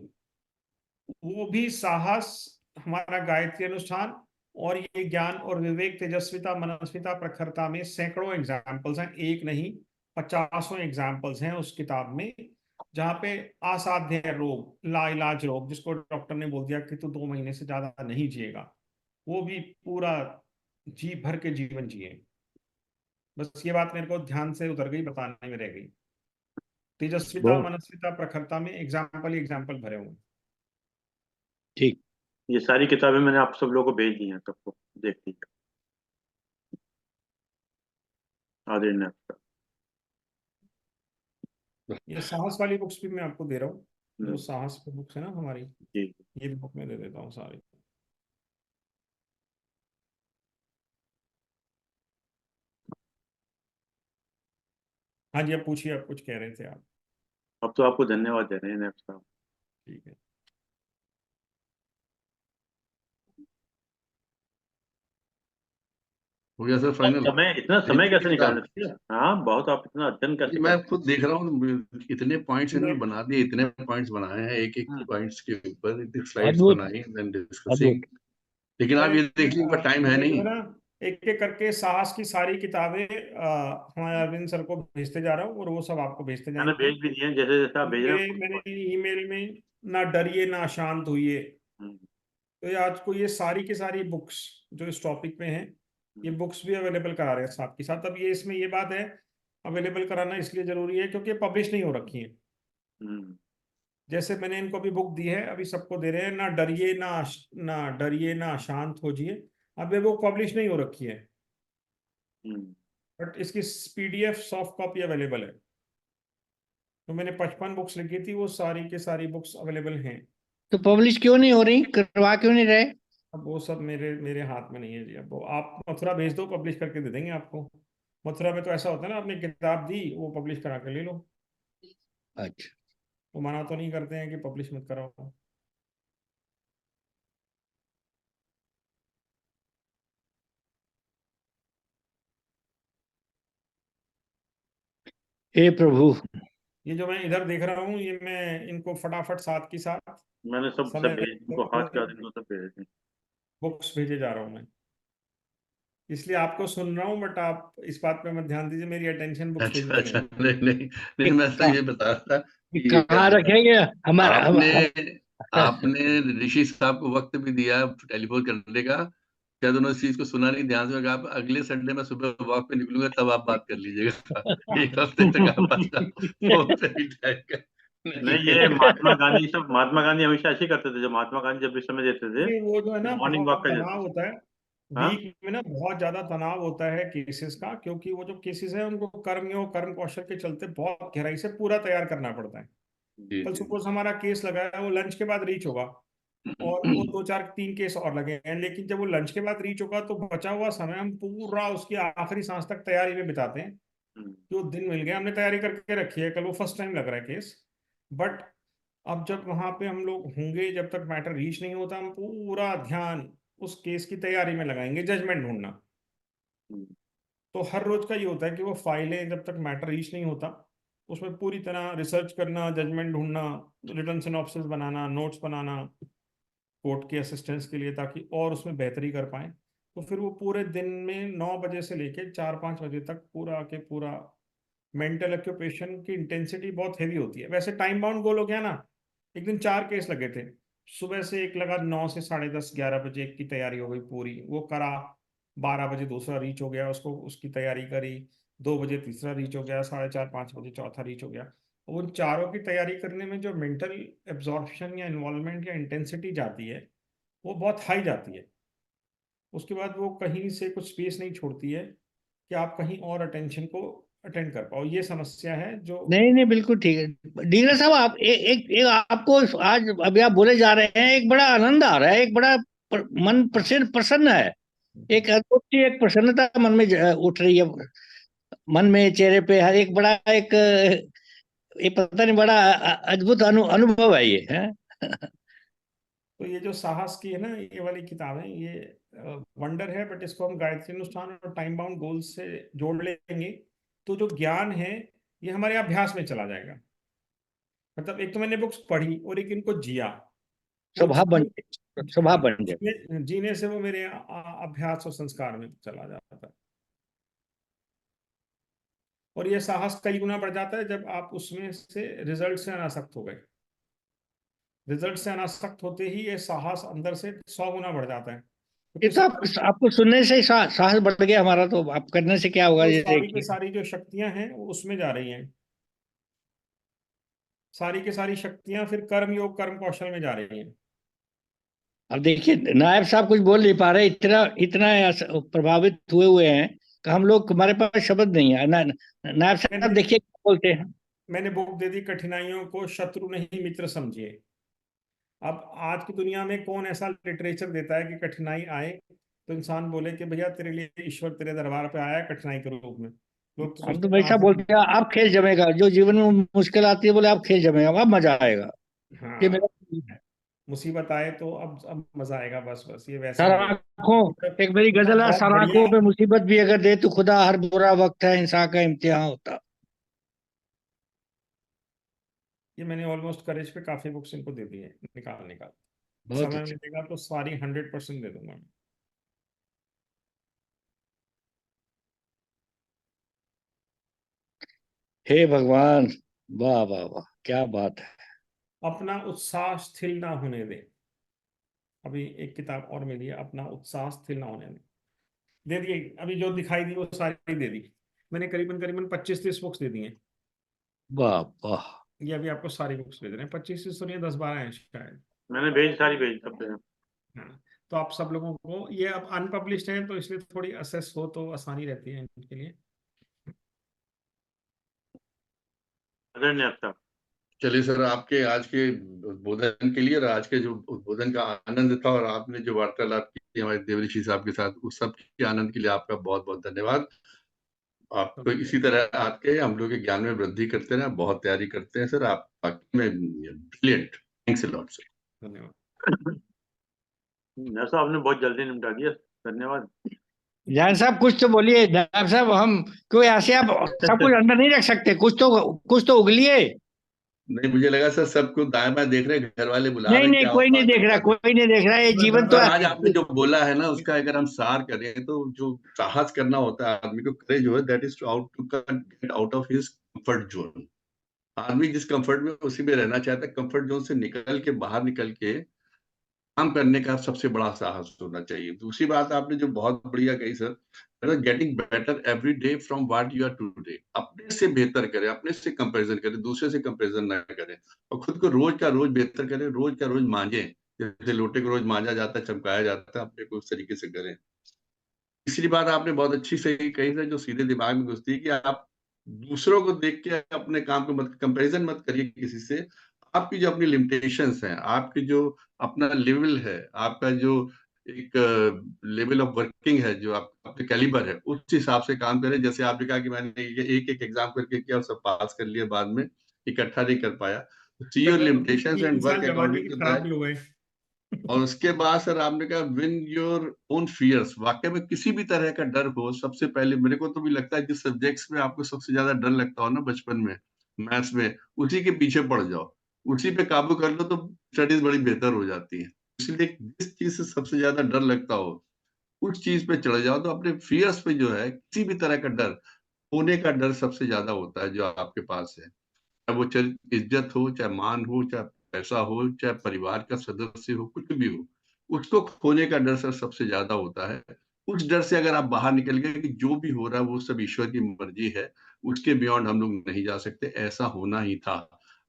B: वो भी साहस, हमारा गायत्री अनुष्ठान, और ये ज्ञान और विवेक, तेजस्विता, मनस्विता, प्रखरता में सैकड़ों एग्जाम्पल्स हैं, एक नहीं 50 एग्जाम्पल्स हैं उस किताब में, जहाँ पे असाध्य रोग, लाइलाज रोग, जिसको डॉक्टर ने बोल दिया कि तू 2 महीने से ज्यादा नहीं जिएगा, वो भी पूरा जी भर के जीवन जिए। बस ये बात मेरे को ध्यान से उतर गई, बताने में रह गई। तेजस्विता,
C: बहुत
B: मनस्विता, प्रखरता में एग्जाम्पल ही एग्जाम्पल भरे हुए।
C: ठीक।
A: ये सारी किताबें मैंने आप सब लोगों को भेज दी हैं, सबको देख लीजिए। आदरणीय नायब साहब।
B: ये साहस वाली बुक्स भी मैं आपको दे रहा हूँ, जो
A: हम्म,
B: साहस की बुक्स है ना हमारी,
A: जी।
B: ये भी बुक में दे देता हूँ सारी। हाँ जी, अब पूछिए, आप कुछ कह रहे थे आप।
A: अब तो आपको धन्यवाद दे रहे हैं नायब साहब।
B: ठीक है।
D: हो गया सर फाइनल।
A: समय, इतना समय
D: एक
A: कैसे निकाल
D: किताब
A: सकते हैं? हाँ, बहुत। आप इतना अध्ययन
D: जी
A: कैसे
D: मैं
A: करते
D: खुद देख रहा हूँ, इतने पॉइंट्स इन्होंने
B: मैं
D: बना दिए, इतने पॉइंट्स बनाए हैं एक एक
A: हैं?
D: पॉइंट्स के ऊपर, इतनी स्लाइड्स
C: अद्भुत
D: बनाई देन डिस्कसिंग।
C: अद्भुत।
D: लेकिन आप
B: मैं
D: ये देख लीजिए बट टाइम है
B: मैं जो
D: नहीं।
B: है ना, एक एक करके साहस की सारी किताबें हमारे अरविंद सर को भेजते जा रहा हूँ, और वो सब आपको भेजते
A: मैंने
B: जाएंगे।
A: भेज भी दिए हैं, जैसे जैसे आप भेज रहे
B: मेरे
A: हैं।
B: मैंने ईमेल में, ना डरिए ना शांत होइए,
A: हम्म,
B: तो ये आज को ये सारी की सारी बुक्स जो इस टॉपिक में हैं, ये
A: हम्म,
B: बुक्स भी अवेलेबल करा रहे हैं साथ के साथ। अब ये इसमें ये बात है, अवेलेबल कराना इसलिए जरूरी है क्योंकि पब्लिश नहीं हो रखी है।
A: हम्म,
B: जैसे मैंने इनको अभी बुक दी है, अभी सबको दे रहे हैं, ना डरिए ना डरिए ना शांत होजिए। अब ये बुक पब्लिश नहीं हो रखी है,
A: हम्म।
B: बट इसकी पीडीएफ सॉफ्ट कॉपी अवेलेबल है। तो मैंने 55 बुक्स लिखी थी, वो सारी के सारी बुक्स अवेलेबल हैं।
C: तो पब्लिश क्यों नहीं हो रही, करवा क्यों नहीं रहे?
B: अब वो सब मेरे मेरे हाथ में नहीं है जी। अब वो आप मथुरा भेज दो, पब्लिश करके दे देंगे आपको। मथुरा में तो ऐसा होता है ना, आपने किताब दी, वो पब्लिश करा के ले लो।
C: अच्छा,
B: वो मना तो नहीं करते हैं कि पब्लिश मत कराओ।
C: हे प्रभु।
B: ये जो मैं इधर देख रहा हूँ, ये मैं इनको फटाफट साथ की साथ
A: मैंने सब सब
B: समय
A: भेज, इनको हाथ का इनको सब भेज दिए।
B: बुक्स भेजे जा रहा हूँ मैं। इसलिए आपको सुन रहा हूँ, बट आप इस बात पे मत ध्यान दीजिए, मेरी अटेंशन बुक्स
D: अच्छा
B: भेजने में
D: अच्छा,
B: है।
D: नहीं नहीं नहीं,
C: ये
D: मैं तो
C: कहाँ
D: ये बता रहा था
C: ये
D: कि ये क्या
C: कहाँ
D: बोलते हैं।
C: रखेंगे हमारा
D: आपने आपने ऋषि साहब को वक्त भी दिया टेलीफोन करने का, शायद उन्होंने इस चीज को सुना नहीं ध्यान से, कहा आप अगले संडे में सुबह वॉक पे निकलूंगा तब आप बात कर लीजिएगा। एक हफ्ते तक आप अपना फोन पे ही टाइप कर।
A: नहीं, ये महात्मा गांधी हमेशा ऐसे ही करते थे। जब महात्मा गांधी जब भी समय देते थे,
B: नहीं, वो जो है ना
A: मॉर्निंग
B: बहुत
A: वॉक का
B: तनाव
A: जाते थे।
B: होता है
A: हाँ।
B: वीक में ना, बहुत ज्यादा तनाव होता है केसेस का, क्योंकि वो जो केसेस है उनको कर्मयोग कर्म कौशल के चलते बहुत गहराई से पूरा तैयार करना पड़ता है।
D: जी
B: कल
D: जी।
B: सपोज हमारा केस लगा है, वो लंच के बाद रीच होगा, और वो दो चार तीन केस और लगे हैं, लेकिन जब वो लंच के बाद रीच होगा तो बचा हुआ समय हम पूरा उसकी आखिरी सांस तक तैयारी में बिताते हैं।
A: हम्म,
B: जो दिन मिल गया हमने तैयारी करके रखी है, कल वो फर्स्ट टाइम लग रहा है केस, बट अब जब वहां पे हम लोग होंगे, जब तक मैटर रीच नहीं होता, हम पूरा ध्यान उस केस की तैयारी में लगाएंगे, जजमेंट ढूंढना।
A: हम्म,
B: तो हर रोज का ये होता है कि वो फाइलें जब तक मैटर रीच नहीं होता, उसमें पूरी तरह रिसर्च करना, जजमेंट ढूंढना, रिटर्न सिनॉप्सिस बनाना, नोट्स बनाना कोर्ट के असिस्टेंस के लिए, ताकि और उसमें बेहतरी कर पाए। तो फिर वो पूरे दिन में 9 बजे से लेके 4-5 बजे तक पूरा के पूरा मेंटल ऑक्यूपेशन की इंटेंसिटी बहुत हैवी होती है। वैसे टाइम बाउंड गोल हो गया ना, एक दिन 4 केस लगे थे, सुबह से एक लगा 9 से 10:30-11 बजे, एक की तैयारी हो गई पूरी, वो करा। 12 बजे दूसरा रीच हो गया, उसको उसकी तैयारी करी। 2 बजे तीसरा रीच हो गया, 4:30-5 बजे चौथा रीच हो गया। उन चारों की तैयारी करने में जो मेंटल एब्जॉर्प्शन या इन्वॉल्वमेंट या इंटेंसिटी जाती है, वो बहुत हाई जाती है। उसके बाद वो कहीं से कुछ स्पेस नहीं छोड़ती है कि आप कहीं और अटेंशन को अटेंड कर पाओ। ये समस्या है जो।
C: नहीं नहीं, बिल्कुल ठीक है डीलर साहब। आप एक आपको आज अभी आप बोले जा रहे हैं, एक बड़ा आनंद आ रहा है, एक बड़ा मन प्रसन्न प्रसन्न है। एक अद्भुत सी एक प्रसन्नता मन में उठ रही है, मन में, चेहरे पे हर एक बड़ा एक ये पता नहीं, बड़ा अद्भुत अनुभव है ये है।
B: तो ये जो साहस की है ना, ये वाली किताब है, ये वंडर है, बट इसको हम गायत्री अनुष्ठान और टाइम बाउंड गोल्स से जोड़ लेंगे तो जो ज्ञान है ये हमारे अभ्यास में चला जाएगा। मतलब एक तो मैंने बुक्स पढ़ी और एक इनको जिया। वो
C: स्वभाव बन स्वभाव
B: हाँ,
C: बन जाए।
B: जीने से वो मेरे अभ्यास और संस्कार में चला जाता है। और ये साहस कई गुना बढ़ जाता है जब आप उसमें से रिजल्ट से अनासक्त हो गए। रिजल्ट से अनासक्त होते ही ये साहस अंदर से 100 गुना बढ़ जाता है,
C: ये
B: क्योंकि
C: तो आपको सुनने से ही साहस बढ़ गया हमारा, तो आप करने से क्या होगा
B: तो
C: ये
B: सारी की
C: देखिए।
B: सारी जो शक्तियां हैं वो उसमें जा रही हैं। सारी की सारी शक्तियां फिर कर्म योग कर्म कौशल में जा रही हैं।
C: अब देखिए नायब साहब कुछ बोल नहीं पा रहे, इतना इतना प्रभावित हुए हुए हैं कि हम लोग, हमारे पास शब्द नहीं है। नायब साहब
B: मैंने
C: देखिए क्या बोलते हैं।
B: मैंने बुक दे दी, कठिनाइयों को शत्रु नहीं मित्र समझिए। अब आज की दुनिया में कौन ऐसा लिटरेचर देता है कि कठिनाई आए तो इंसान बोले कि भैया तेरे लिए ईश्वर तेरे दरबार पे आया है कठिनाई के रूप में। लोग तो
C: हम तो
B: सोचते हैं कहाँ
C: वैसा
B: से।
C: बोलते हैं, आप खेल जमेगा, जो जीवन में मुश्किल आती है बोले आप खेल जमेगा, अब मजा आएगा। ये
B: हाँ,
C: मेरा है।
B: मुसीबत आए तो अब मजा आएगा, बस बस ये वैसा ही है।
C: सराखों, एक मेरी
B: सब
C: गजल है,
B: बहुत बढ़िया।
C: सराखों पे मुसीबत भी अगर दे तो खुदा, हर बुरा वक्त है इंसान का इम्तिहान होता।
B: ये मैंने ऑलमोस्ट करेज पे काफी बुक्स इनको दे दी है, निकाल निकाल।
C: बहुत
B: समय
C: अच्छा।
B: मिलेगा तो सारी 100% दे दूंगा मैं।
C: हे भगवान, वाह वाह वाह, क्या बात है।
B: अपना उत्साह स्थिर ना होने दे। अभी एक किताब और मिली है, अपना उत्साह स्थिर ना होने दे दिए। अभी जो दिखाई दी वो सारी दे दी। मैंने करीबन करीबन 25-30 बुक्स दे दी हैं।
C: वाह वाह।
B: ये अभी आपको सारी बुक्स भेज रहे हैं, 25 से नहीं 10-12 हैं शायद।
A: मैंने सारी भेज सब पे।
B: हाँ, तो आप सब लोगों को, ये अब अनपब्लिश्ड है तो इसलिए थोड़ी असेस हो तो आसानी रहती है इनके लिए।
A: आदरणीय आपका।
D: चलिए सर, आपके आज के उद्बोधन के लिए और आज के जो उद्बोधन का आनंद था और आपने जो वार्तालाप की हमारे देवऋषि साहब के साथ, उस सब के आनंद के लिए आपका बहुत बहुत धन्यवाद। आपको इसी तरह आपके हम लोग के ज्ञान में वृद्धि करते रहे, बहुत तैयारी करते हैं सर। आप वाकई में brilliant. Thanks a lot sir.
B: धन्यवाद।
A: नैब साहब आपने बहुत जल्दी निपटा दिया, धन्यवाद।
C: जान साहब कुछ तो बोलिए, नायब साहब, हम क्यों ऐसे आप सब कुछ अंदर नहीं रख सकते, कुछ तो उगलिए।
D: नहीं, मुझे लगा सर सबको दाएं बाएं देख रहे हैं, घर वाले बुला
C: नहीं
D: रहे हैं,
C: नहीं,
D: क्या
C: कोई नहीं
D: बात
C: देख
D: है
C: रहा,
D: क्या नहीं।
C: कोई नहीं देख रहा, ये जीवन तो
D: सर आज आपने
C: है।
D: जो बोला है ना, उसका अगर हम सार करें तो जो साहस करना होता है आदमी को, करेज जो है, that is to get out of his comfort zone. आदमी जिस कंफर्ट में उसी में रहना चाहता है, कंफर्ट जोन से निकल के बाहर निकल के काम करने का सबसे बड़ा साहस होना चाहिए। दूसरी बात आपने जो बहुत बढ़िया कही sir, getting better every day from what you are today. अपने से बेहतर करें, अपने से कंपैरिजन करें, दूसरे से कंपैरिजन ना करें, और खुद को रोज का रोज बेहतर करें, रोज का रोज मांझे, जैसे लोटे को रोज मांझा जाता है, चमकाया जाता है, अपने को उस तरीके से करें। तीसरी बात आपने बहुत अच्छी सही कही सर, जो सीधे दिमाग में घुसती है, कि आप दूसरों को देख के अपने काम को मत कंपैरिजन मत करिए किसी से। आपकी जो अपनी लिमिटेशंस हैं, आपकी जो अपना लेवल है, आपका जो एक लेवल ऑफ वर्किंग है, जो आपके कैलिबर है, उस हिसाब से काम करें। जैसे आपने कहा कि मैंने एक एक एग्जाम करके किया और सब पास कर लिया, बाद में इकट्ठा नहीं कर पाया। See your limitations and work according to that. और उसके बाद सर आपने कहा विन योर ओन फियर्स। वाकई में किसी भी तरह का डर हो, सबसे पहले मेरे को तो भी लगता है जिस सब्जेक्ट्स में आपको सबसे ज्यादा डर लगता हो ना बचपन में, मैथ्स में, उसी के पीछे पड़ जाओ, उसी पे काबू कर लो, तो स्टडीज बड़ी बेहतर हो जाती है। इसलिए जिस चीज से सबसे ज्यादा डर लगता हो, उस चीज पे चढ़ जाओ। तो अपने फियर्स पे जो है, किसी भी तरह का डर, होने का डर सबसे ज्यादा होता है जो आपके पास है, चाहे वो इज्जत हो, चाहे मान हो, चाहे पैसा हो, चाहे परिवार का सदस्य हो, कुछ भी हो, उसको खोने का डर सर सबसे ज्यादा होता है। उस डर से अगर आप बाहर निकल गए कि जो भी हो रहा है वो सब ईश्वर की मर्जी है, उसके बियॉन्ड हम लोग नहीं जा सकते, ऐसा होना ही था,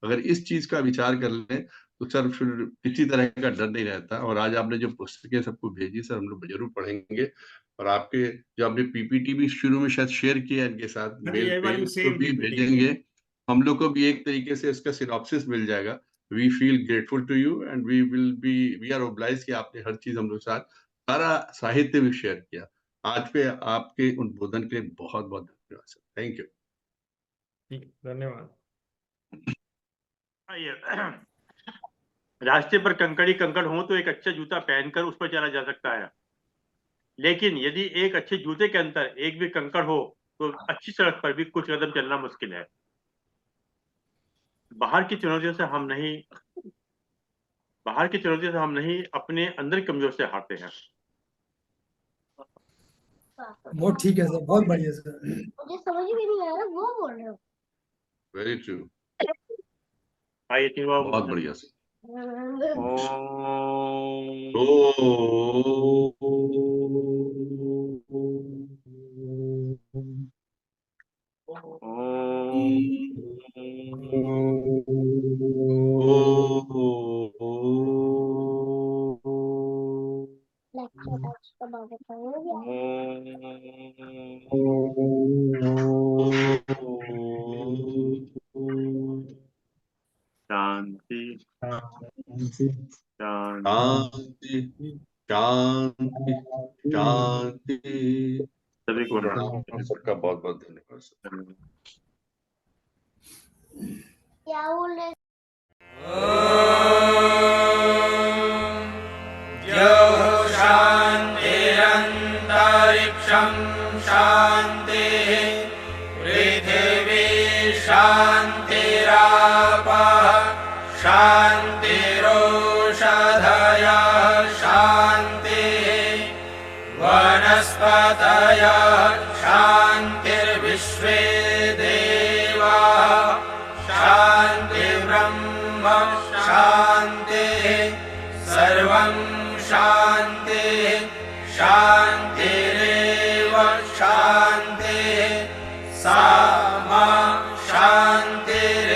D: अगर इस चीज का विचार कर लें, तो सर फिर किसी तरह का डर नहीं रहता। और आज आपने जो पुस्तकें सबको भेजी सर, हम लोग जरूर पढ़ेंगे। और आपके जो आपने पीपीटी भी शुरू में शायद शेयर किया इनके साथ मेल पे, उसको भी भेजेंगे। हम लोग को भी एक तरीके से इसका सिनॉप्सिस मिल जाएगा। We feel grateful to you and we are oblige कि आपने हर चीज हम लोग साथ, सारा साहित्य भी शेयर किया। आज पे आपके उद्बोधन के लिए बहुत बहुत धन्यवाद सर। Thank you.
B: धन्यवाद।
A: रास्ते पर कंकड़ी कंकड़ हो तो एक अच्छा जूता पहनकर उस पर चला जा सकता है, लेकिन यदि एक अच्छे जूते के अंदर एक भी कंकड़ हो तो अच्छी सड़क पर भी कुछ कदम चलना मुश्किल है। बाहर की चुनौतियों से हम नहीं अपने अंदर की कमजोर से हारते हैं।
E: बहुत ठीक है सर, बहुत बढ़िया सर।
F: मुझे समझ में नहीं आ रहा वो बोल रहे हो।
D: Very true.
A: आइए तीन बार
D: बहुत बढ़िया सर।
A: शांति
D: शांति
A: शांति
D: शांति शांति।
A: सभी को
D: सबका बहुत बहुत धन्यवाद सर।
F: क्या बोल रहे?
G: शान्तिरन्तरिक्षं शान्तिः पृथिवी शान्तिरापः शान्तिरोषधयः शान्तिः वनस्पतयः शान्तिर्विश्वे देवाः शान्तिर्ब्रह्म शान्तिः सर्वं शान्तिः शान्तिरेव शान्तिः सा मा शान्तिरेधि।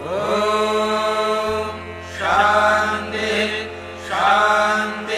G: ॐ शान्तिः शान्तिः